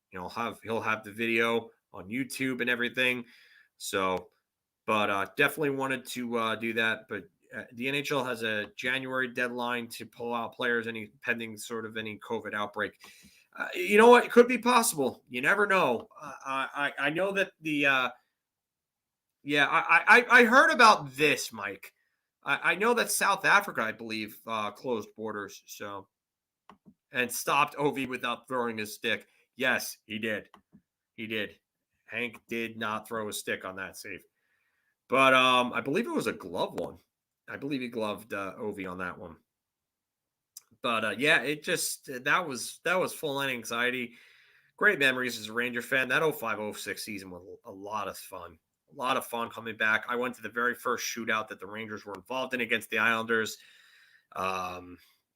he'll have the video on YouTube and everything. So, but definitely wanted to do that. But the NHL has a January deadline to pull out players, any pending sort of any COVID outbreak. You know what? It could be possible. You never know. I know that the I heard about this, Mike. I know that South Africa, I believe, closed borders, so and stopped Ovi without throwing his stick. Yes, he did. He did. Hank did not throw a stick on that save. But I believe it was a glove one. I believe he gloved Ovi on that one. But yeah, it just that was full-on anxiety. Great memories as a Ranger fan. That 05-06 season was a lot of fun. A lot of fun coming back. I went to the very first shootout that the Rangers were involved in against the Islanders.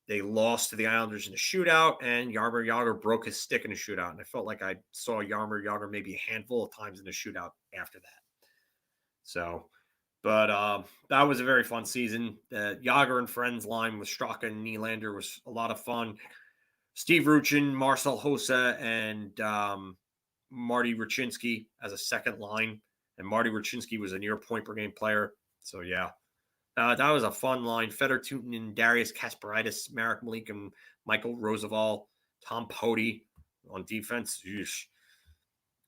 They lost to the Islanders in a shootout, and Jaromir Jagr broke his stick in a shootout. And I felt like I saw Jaromir Jagr maybe a handful of times in the shootout after that. So, but that was a very fun season. The Jagr and Friends line with Straka and Nylander was a lot of fun. Steve Ruchin, Marcel Hossa, and Marty Ruchinski as a second line. And Marty Ruchinski was a near point per game player. So, yeah. That was a fun line. Fedor Tutin, Darius Kasparaitis, Marek Malik, and Michael Roosevelt, Tom Poti on defense. Eesh.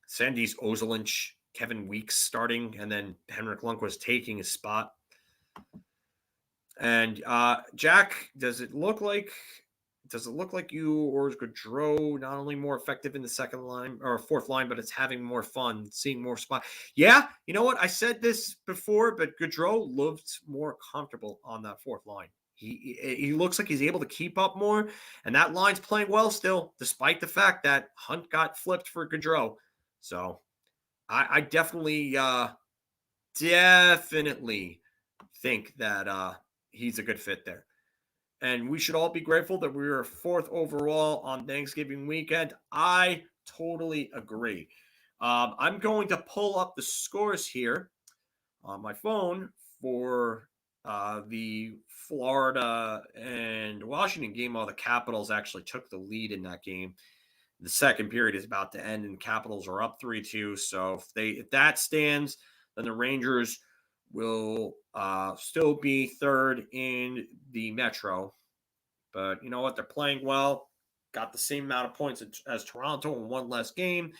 Sandis Ozelinch, Kevin Weeks starting, and then Henrik Lundqvist taking his spot. And Jack, does it look like you or is Gaudreau not only more effective in the second line or fourth line, but it's having more fun, seeing more spot? Yeah, you know what? I said this before, but Gaudreau looked more comfortable on that fourth line. He looks like he's able to keep up more, and that line's playing well still, despite the fact that Hunt got flipped for Gaudreau. So I definitely think that he's a good fit there. And we should all be grateful that we were fourth overall on Thanksgiving weekend. I totally agree. I'm going to pull up the scores here on my phone for the Florida and Washington game. While the Capitals actually took the lead in that game. The second period is about to end, and Capitals are up 3-2. So if that stands, then the Rangers will still be third in the Metro. But you know what? They're playing well. Got the same amount of points as Toronto in one less game.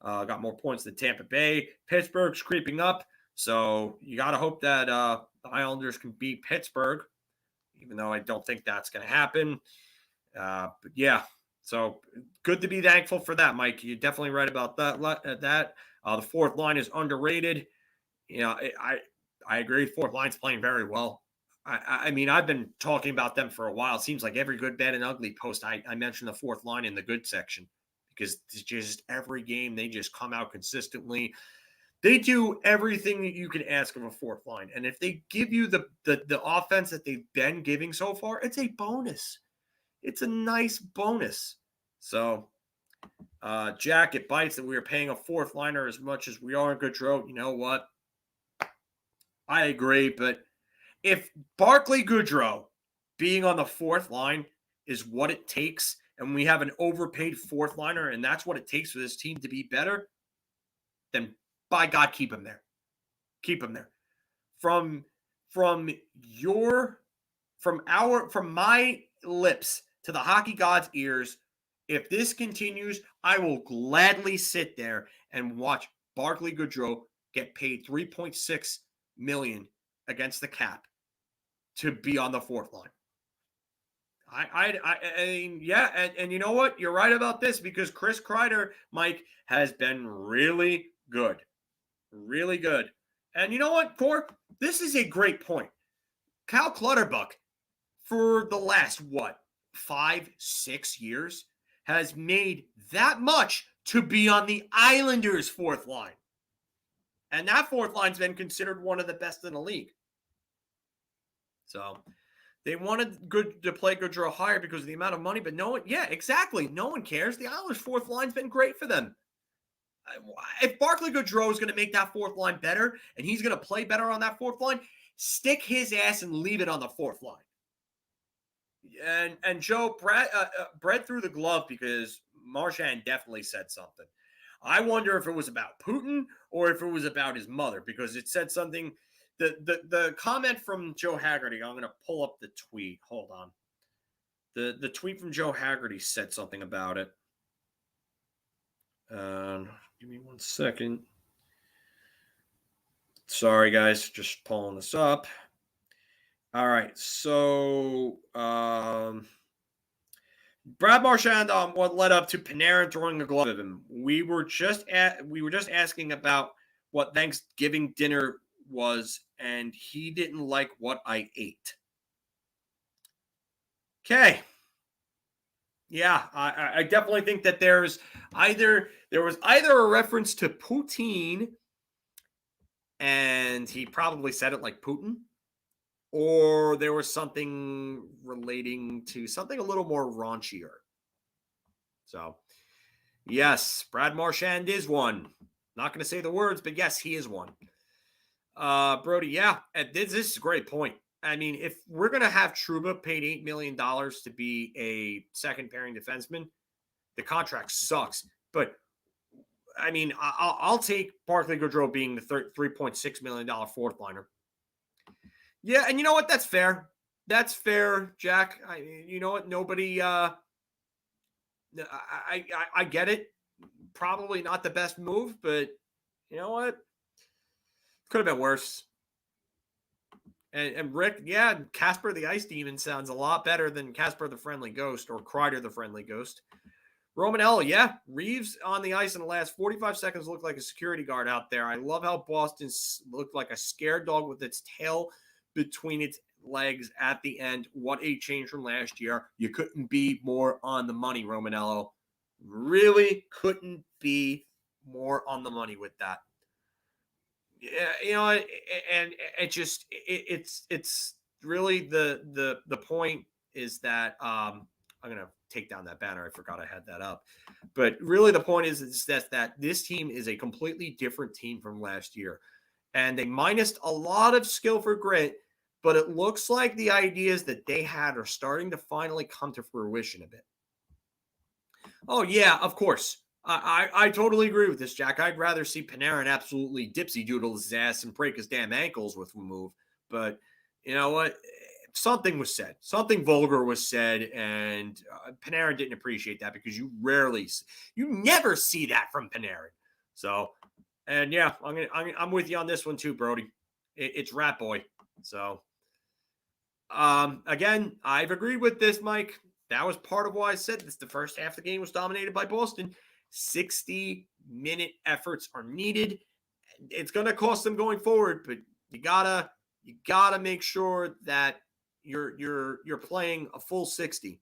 Got more points than Tampa Bay. Pittsburgh's creeping up. So you got to hope that the Islanders can beat Pittsburgh, even though I don't think that's going to happen. But yeah, so good to be thankful for that, Mike. You're definitely right about that. The fourth line is underrated. You know, I agree. Fourth line's playing very well. I mean, I've been talking about them for a while. It seems like every good, bad, and ugly post, I mention the fourth line in the good section because it's just every game they just come out consistently. They do everything that you can ask of a fourth line. And if they give you the offense that they've been giving so far, it's a bonus. It's a nice bonus. So, Jack, it bites that we are paying a fourth liner as much as we are in Gaudreau. You know what? I agree, but if Barclay Goodrow being on the fourth line is what it takes, and we have an overpaid fourth liner, and that's what it takes for this team to be better, then by God, keep him there. Keep him there. From my lips to the hockey god's ears, if this continues, I will gladly sit there and watch Barclay Goodrow get paid $3.6 million against the cap to be on the fourth line. I mean, yeah, and you know what? You're right about this because Chris Kreider, Mike, has been really good. Really good. And you know what, Core? This is a great point. Cal Clutterbuck, for the last, 5-6 years, has made that much to be on the Islanders' fourth line. And that fourth line's been considered one of the best in the league. So they wanted to play Gaudreau higher because of the amount of money, but no one, yeah, exactly. No one cares. The Islanders' fourth line's been great for them. If Barclay Gaudreau is going to make that fourth line better and he's going to play better on that fourth line, stick his ass and leave it on the fourth line. And Joe, Brett threw the glove because Marchand definitely said something. I wonder if it was about Putin or if it was about his mother because it said something. The comment from Joe Haggerty, I'm going to pull up the tweet. Hold on. The tweet from Joe Haggerty said something about it. Give me 1 second. Sorry, guys. Just pulling this up. All right. So, Brad Marchand on what led up to Panarin throwing a glove at him. We were just asking about what Thanksgiving dinner was, and he didn't like what I ate. Okay. Yeah, I definitely think that there was either a reference to Putin, and he probably said it like Putin, or there was something relating to something a little more raunchier. So, yes, Brad Marchand is one. Not going to say the words, but yes, he is one. Brody, yeah, this is a great point. I mean, if we're going to have Trouba paid $8 million to be a second pairing defenseman, the contract sucks. But I mean, I'll take Barclay Goodrow being the $3.6 million fourth liner. Yeah, and you know what? That's fair. That's fair, Jack. You know what? Nobody. I get it. Probably not the best move, but you know what? Could have been worse. And Rick, yeah, Casper the Ice Demon sounds a lot better than Casper the Friendly Ghost or Kreider the Friendly Ghost. Romanello, yeah, Reeves on the ice in the last 45 seconds looked like a security guard out there. I love how Boston looked like a scared dog with its tail between its legs at the end. What a change from last year. You couldn't be more on the money, Romanello. Really couldn't be more on the money with that. Yeah, you know, and it's really the point is that I'm gonna take down that banner. I forgot I had that up, but really the point is that this team is a completely different team from last year, and they minused a lot of skill for grit, but it looks like the ideas that they had are starting to finally come to fruition a bit. Oh yeah, of course. I totally agree with this, Jack. I'd rather see Panarin absolutely dipsy doodle his ass and break his damn ankles with a move. But you know what? Something was said. Something vulgar was said, and Panarin didn't appreciate that because you never see that from Panarin. So, and yeah, I'm with you on this one too, Brody. It's Rat Boy. So, again, I've agreed with this, Mike. That was part of why I said this. The first half of the game was dominated by Boston. 60-minute efforts are needed. It's going to cost them going forward, but you gotta make sure that you're playing a full 60.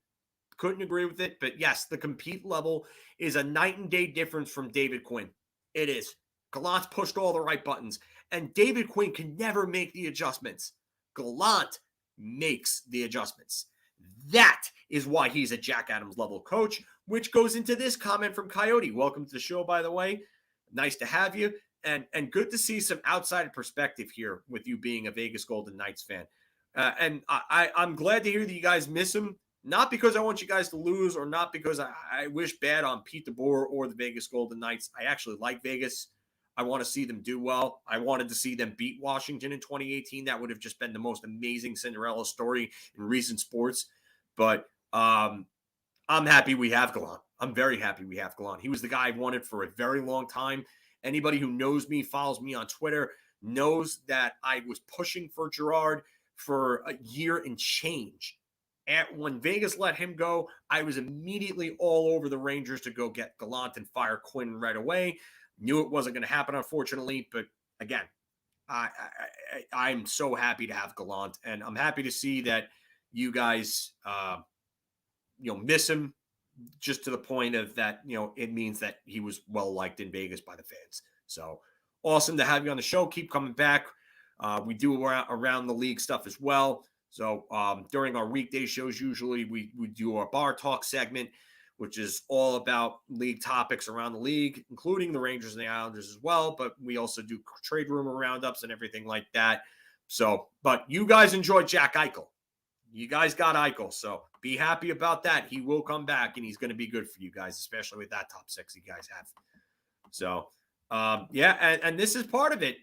Couldn't agree with it, but yes, the compete level is a night and day difference from David Quinn. It is. Gallant's pushed all the right buttons, and David Quinn can never make the adjustments. Gallant makes the adjustments. That is why he's a Jack Adams level coach, which goes into this comment from Coyote. Welcome to the show, by the way. Nice to have you. And good to see some outside perspective here with you being a Vegas Golden Knights fan. And I'm glad to hear that you guys miss him. Not because I want you guys to lose or not because I wish bad on Pete DeBoer or the Vegas Golden Knights. I actually like Vegas. I want to see them do well. I wanted to see them beat Washington in 2018. That would have just been the most amazing Cinderella story in recent sports. But I'm happy we have Gallant. I'm very happy we have Gallant. He was the guy I wanted for a very long time. Anybody who knows me, follows me on Twitter, knows that I was pushing for Girard for a year and change. And when Vegas let him go, I was immediately all over the Rangers to go get Gallant and fire Quinn right away. Knew it wasn't going to happen, unfortunately. But again, I'm so happy to have Gallant, and I'm happy to see that you guys, miss him just to the point of that, it means that he was well liked in Vegas by the fans. So awesome to have you on the show. Keep coming back. We do around the league stuff as well. So during our weekday shows, usually we do our bar talk segment, which is all about league topics around the league, including the Rangers and the Islanders as well. But we also do trade rumor roundups and everything like that. So, but you guys enjoy Jack Eichel. You guys got Eichel, so be happy about that. He will come back, and he's going to be good for you guys, especially with that top six you guys have. So, and this is part of it.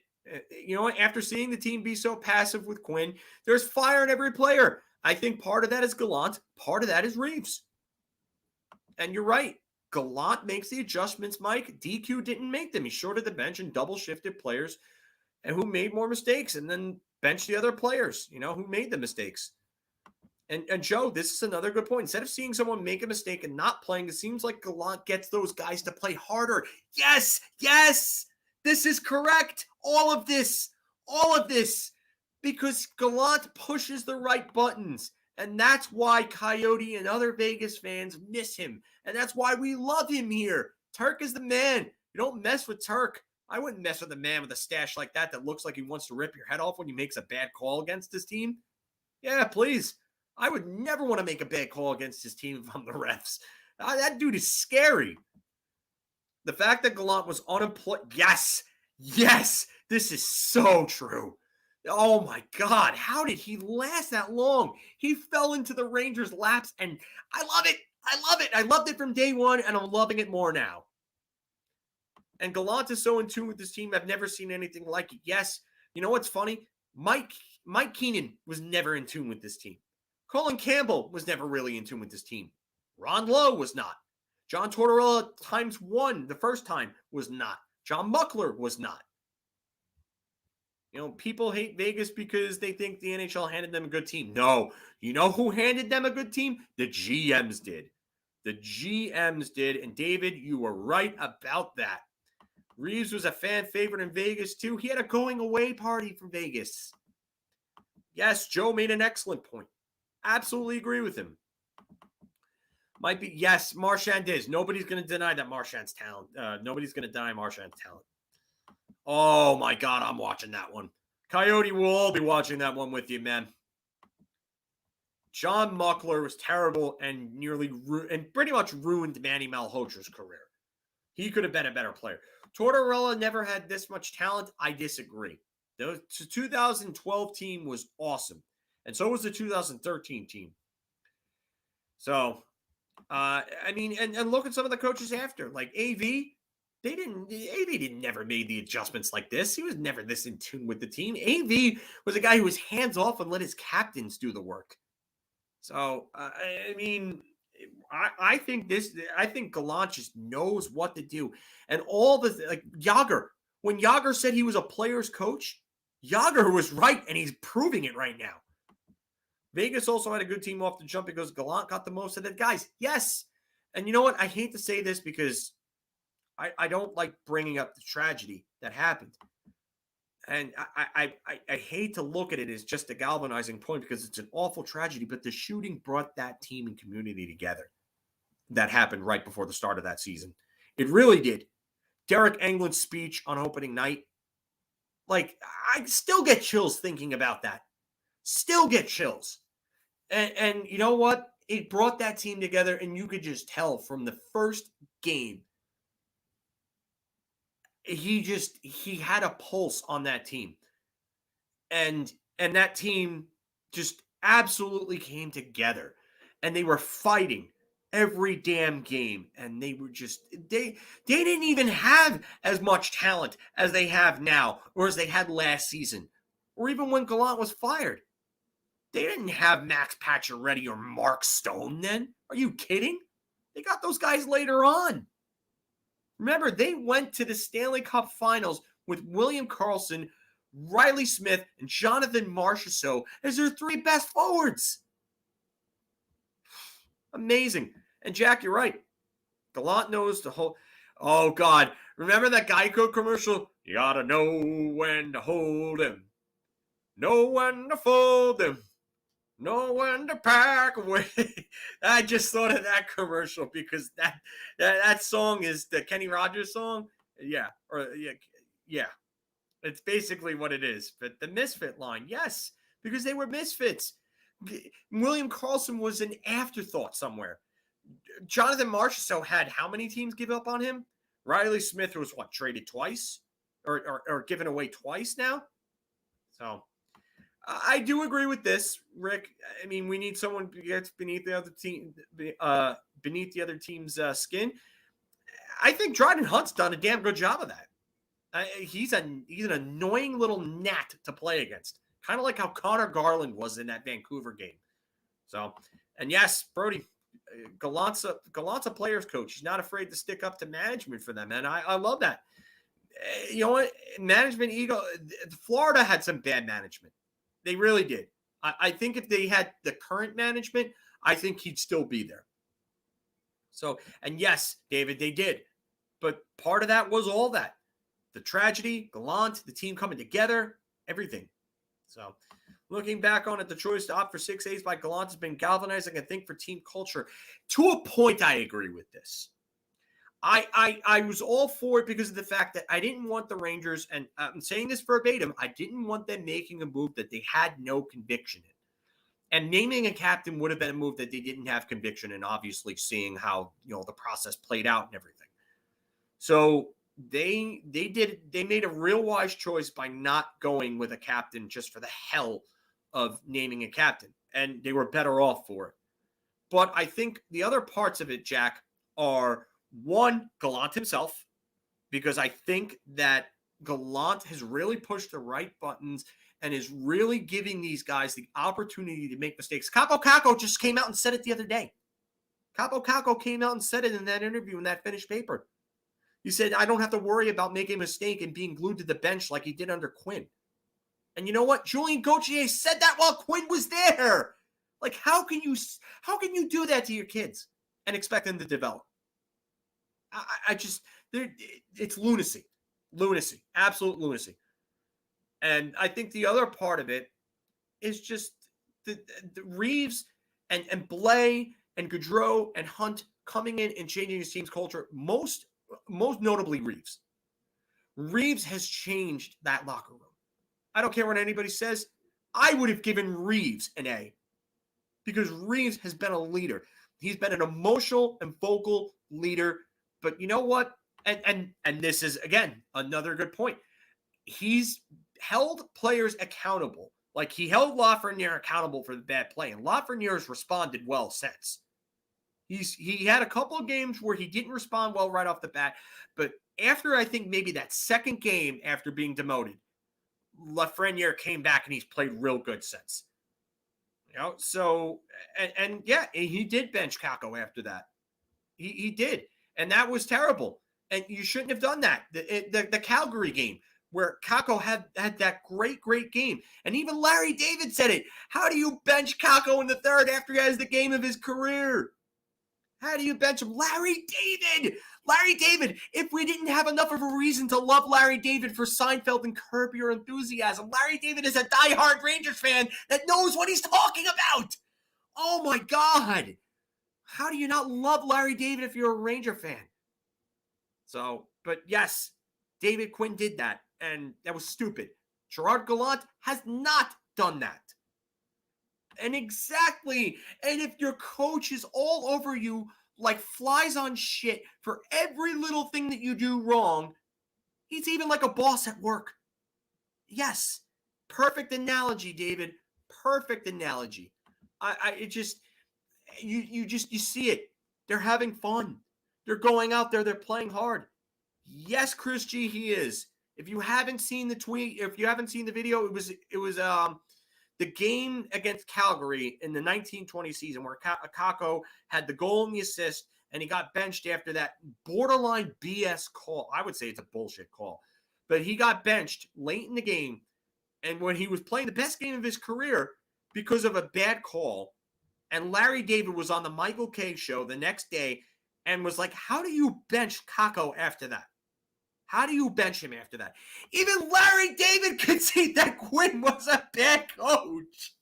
After seeing the team be so passive with Quinn, there's fire in every player. I think part of that is Gallant. Part of that is Reeves. And you're right. Gallant makes the adjustments, Mike. DQ didn't make them. He shorted the bench and double-shifted players and who made more mistakes and then benched the other players, who made the mistakes. And Joe, this is another good point. Instead of seeing someone make a mistake and not playing, it seems like Gallant gets those guys to play harder. Yes, this is correct. All of this, because Gallant pushes the right buttons. And that's why Coyote and other Vegas fans miss him. And that's why we love him here. Turk is the man. You don't mess with Turk. I wouldn't mess with a man with a stash like that looks like he wants to rip your head off when he makes a bad call against his team. Yeah, please. I would never want to make a bad call against his team if I'm the refs. That dude is scary. The fact that Gallant was unemployed. Yes, this is so true. Oh my God, how did he last that long? He fell into the Rangers' laps, and I love it. I love it. I loved it from day one, and I'm loving it more now. And Gallant is so in tune with this team. I've never seen anything like it. Yes, you know what's funny? Mike Keenan was never in tune with this team. Colin Campbell was never really in tune with this team. Ron Lowe was not. John Tortorella ×1 the first time was not. John Muckler was not. You know, people hate Vegas because they think the NHL handed them a good team. No. You know who handed them a good team? The GMs did. The GMs did. And David, you were right about that. Reeves was a fan favorite in Vegas, too. He had a going away party from Vegas. Yes, Joe made an excellent point. Absolutely agree with him. Might be, yes, Marchand is. Nobody's going to deny that Marchand's talent. Nobody's going to deny Marchand's talent. Oh, my God, I'm watching that one. Coyote will all be watching that one with you, man. John Muckler was terrible and pretty much ruined Manny Malhotra's career. He could have been a better player. Tortorella never had this much talent. I disagree. The 2012 team was awesome. And so was the 2013 team. So, I mean, and look at some of the coaches after. Like AV, AV never made the adjustments like this. He was never this in tune with the team. AV was a guy who was hands off and let his captains do the work. So, I mean, I think Gallant just knows what to do. And all the, like Jágr, when Jágr said he was a player's coach, Jágr was right, and he's proving it right now. Vegas also had a good team off the jump because Gallant got the most of the guys. Yes. And you know what? I hate to say this because I don't like bringing up the tragedy that happened. And I hate to look at it as just a galvanizing point because it's an awful tragedy, but the shooting brought that team and community together. That happened right before the start of that season. It really did. Derek Englund's speech on opening night, like, I still get chills thinking about that. Still get chills. And you know what? It brought that team together, and you could just tell from the first game, he had a pulse on that team. And that team just absolutely came together. And they were fighting every damn game. And they were just, they didn't even have as much talent as they have now, or as they had last season, or even when Gallant was fired. They didn't have Max Pacioretty or Mark Stone then. Are you kidding? They got those guys later on. Remember, they went to the Stanley Cup Finals with William Karlsson, Riley Smith, and Jonathan Marchessault as their three best forwards. Amazing. And Jack, you're right. Gallant knows the whole... Oh, God. Remember that Geico commercial? You gotta know when to hold him. Know when to fold him. Know when to pack away. I just thought of that commercial because that song is the Kenny Rogers song. Yeah. Yeah. It's basically what it is. But the misfit line, yes, because they were misfits. William Karlsson was an afterthought somewhere. Jonathan Marchessault had how many teams give up on him? Riley Smith was traded twice or given away twice now? So I do agree with this, Rick. I mean, we need someone who gets beneath the other team's skin. I think Dryden Hunt's done a damn good job of that. He's an annoying little gnat to play against, kind of like how Connor Garland was in that Vancouver game. So, and yes, Brody, Gallant's a player's coach. He's not afraid to stick up to management for them, and I love that. You know what? Management ego. Florida had some bad management. They really did. I think if they had the current management, I think he'd still be there. So, and yes, David, they did. But part of that was all that. The tragedy, Gallant, the team coming together, everything. So, looking back on it, the choice to opt for 6 A's by Gallant has been galvanizing, I think, for team culture. To a point, I agree with this. I was all for it because of the fact that I didn't want the Rangers, and I'm saying this verbatim, I didn't want them making a move that they had no conviction in. And naming a captain would have been a move that they didn't have conviction in, obviously seeing how, the process played out and everything. So they made a real wise choice by not going with a captain just for the hell of naming a captain, and they were better off for it. But I think the other parts of it, Jack, are one, Gallant himself, because I think that Gallant has really pushed the right buttons and is really giving these guys the opportunity to make mistakes. Kakko just came out and said it the other day. Kakko came out and said it in that interview in that finished paper. He said, I don't have to worry about making a mistake and being glued to the bench like he did under Quinn. And you know what? Julien Gauthier said that while Quinn was there. Like, how can you do that to your kids and expect them to develop? It's lunacy, absolute lunacy. And I think the other part of it is just the Reeves and Blais and Gaudreau and Hunt coming in and changing his team's culture. Most notably Reeves. Reeves has changed that locker room. I don't care what anybody says. I would have given Reeves an A because Reeves has been a leader. He's been an emotional and vocal leader. But you know what? And this is, again, another good point. He's held players accountable. Like, he held Lafreniere accountable for the bad play, and Lafreniere's responded well since. He had a couple of games where he didn't respond well right off the bat, but after, I think, maybe that second game after being demoted, Lafreniere came back and he's played real good since. You know, so, and yeah, he did bench Kakko after that. He did, and that was terrible. And you shouldn't have done that. The Calgary game where Kakko had that great game. And even Larry David said it. How do you bench Kakko in the third after he has the game of his career? How do you bench him? Larry David, if we didn't have enough of a reason to love Larry David for Seinfeld and Curb Your Enthusiasm, Larry David is a diehard Rangers fan that knows what he's talking about. Oh my God. How do you not love Larry David if you're a Ranger fan? So, but yes, David Quinn did that, and that was stupid. Gerard Gallant has not done that. And exactly, and if your coach is all over you like flies on shit for every little thing that you do wrong, he's even like a boss at work. Yes, perfect analogy, David. Perfect analogy. You see it. They're having fun. They're going out there. They're playing hard. Yes, Chris G, he is. If you haven't seen the tweet, if you haven't seen the video, it was the game against Calgary in the 1920 season where Kakko had the goal and the assist, and he got benched after that borderline BS call. I would say it's a bullshit call. But he got benched late in the game, and when he was playing the best game of his career because of a bad call, and Larry David was on the Michael Kay show the next day and was like, how do you bench Kakko after that? How do you bench him after that? Even Larry David could see that Quinn was a bad coach.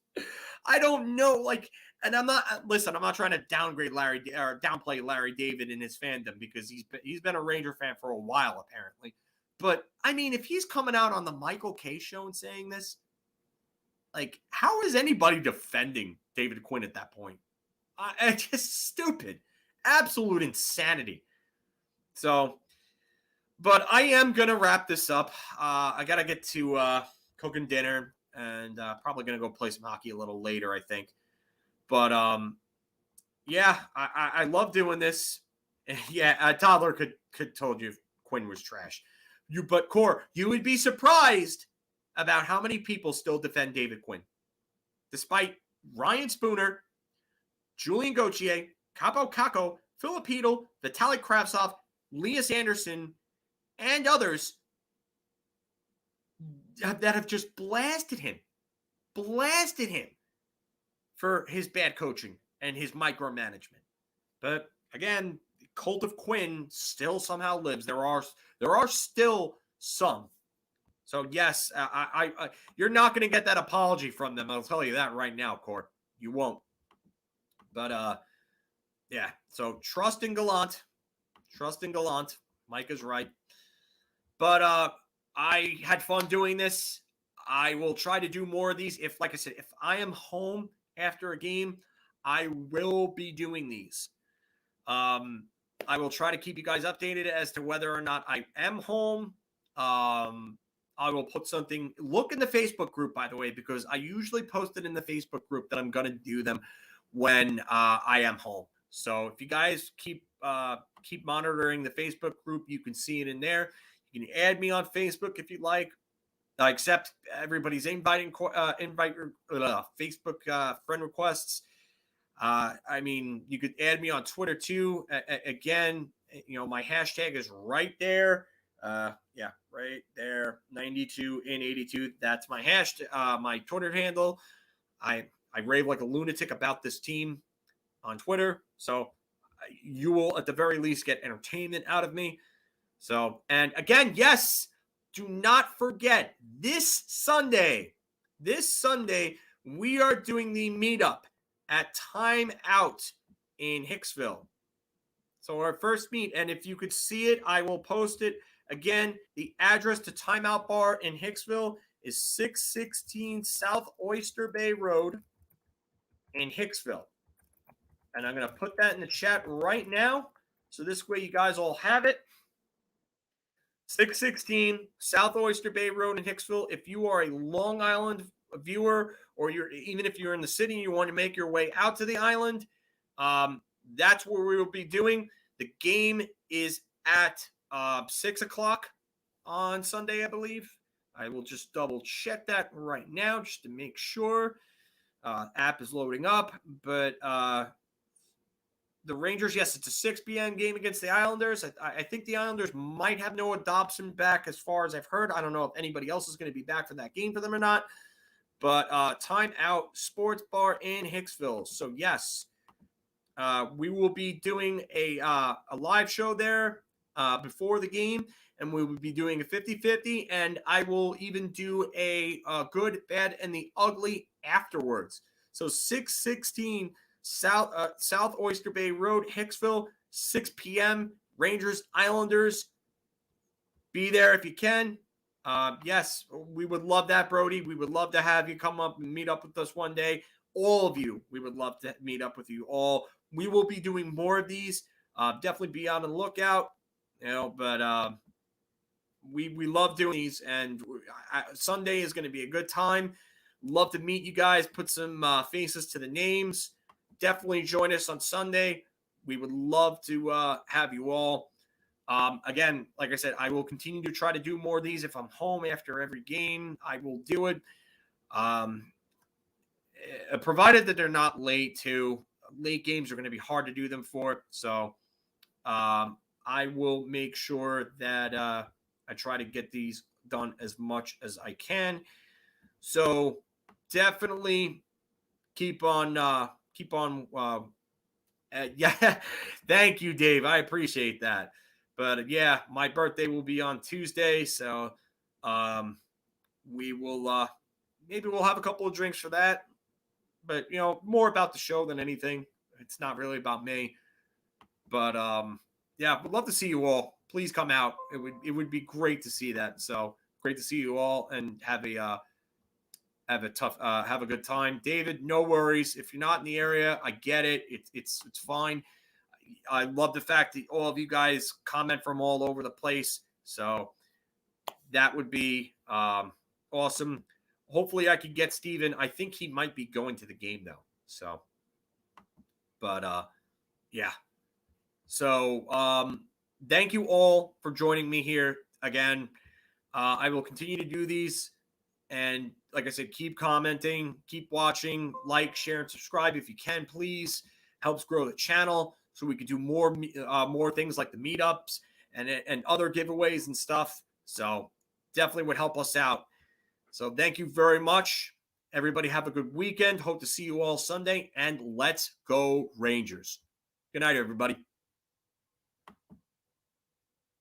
I don't know. Like, and I'm not trying to downplay Larry David in his fandom because he's been a Ranger fan for a while, apparently. But I mean, if he's coming out on the Michael Kay show and saying this, like, how is anybody defending David Quinn at that point? It's just stupid. Absolute insanity. So, but I am going to wrap this up. I got to get to cooking dinner and probably going to go play some hockey a little later, I think. But, yeah, I love doing this. Yeah, a toddler could told you Quinn was trash. But Core, you would be surprised about how many people still defend David Quinn. Despite Ryan Spooner, Julien Gauthier, Kaapo Kakko, Filip Chytil, Vitaly Kravtsov, Lias Andersson, and others that have just blasted him for his bad coaching and his micromanagement. But again, the cult of Quinn still somehow lives. There are still some. So yes, you're not going to get that apology from them. I'll tell you that right now, Court. You won't. But yeah. So trust in Gallant. Mike is right. But I had fun doing this. I will try to do more of these. If, like I said, if I am home after a game, I will be doing these. I will try to keep you guys updated as to whether or not I am home. I will put something. Look in the Facebook group, by the way, because I usually post it in the Facebook group that I'm going to do them when I am home. So if you guys keep monitoring the Facebook group, you can see it in there. You can add me on Facebook if you'd like. I accept everybody's Facebook friend requests. I mean, you could add me on Twitter too. Again, my hashtag is right there. Yeah, right there, 92 in 82. That's my hashtag, my Twitter handle. I rave like a lunatic about this team on Twitter. So you will at the very least get entertainment out of me. So, and again, yes, do not forget this Sunday, we are doing the meetup at Time Out in Hicksville. So our first meet, and if you could see it, I will post it. Again, the address to Time Out Bar in Hicksville is 616 South Oyster Bay Road in Hicksville. And I'm going to put that in the chat right now. So this way you guys all have it. 616 South Oyster Bay Road in Hicksville. If you are a Long Island viewer, or even if you're in the city and you want to make your way out to the island, that's where we will be doing. The game is at 6 o'clock on Sunday, I believe. I will just double check that right now just to make sure. App is loading up, but the Rangers, yes, it's a 6 p.m. game against the Islanders. I think the Islanders might have Noah Dobson back as far as I've heard. I don't know if anybody else is going to be back for that game for them or not. But Time Out Sports Bar in Hicksville. So, yes, we will be doing a live show there before the game, and we will be doing a 50-50, and I will even do a good, bad, and the ugly afterwards. So 616 South Oyster Bay Road, Hicksville, 6 p.m. Rangers, Islanders. Be there if you can. Yes, we would love that, Brody. We would love to have you come up and meet up with us one day. All of you, we would love to meet up with you all. We will be doing more of these. Definitely be on the lookout. But we love doing these, and Sunday is going to be a good time. Love to meet you guys, put some faces to the names. Definitely join us on Sunday. We would love to have you all. Again, like I said, I will continue to try to do more of these. If I'm home after every game, I will do it. Provided that they're not late too. Late games are going to be hard to do them for. So I will make sure that I try to get these done as much as I can. So definitely keep on. Yeah, thank you, Dave. I appreciate that. But yeah, my birthday will be on Tuesday, so we will maybe we'll have a couple of drinks for that. But more about the show than anything. It's not really about me. But yeah, would love to see you all. Please come out. It would be great to see that. So great to see you all and have a good time. David, no worries. If you're not in the area, I get it. It's fine. I love the fact that all of you guys comment from all over the place. So that would be awesome. Hopefully I could get Steven. I think he might be going to the game though. So, but yeah. So thank you all for joining me here again. I will continue to do these. And like I said, keep commenting, keep watching, like, share, and subscribe if you can, please. Helps grow the channel so we can do more things like the meetups and other giveaways and stuff. So definitely would help us out. So thank you very much. Everybody have a good weekend. Hope to see you all Sunday. And let's go Rangers. Good night, everybody.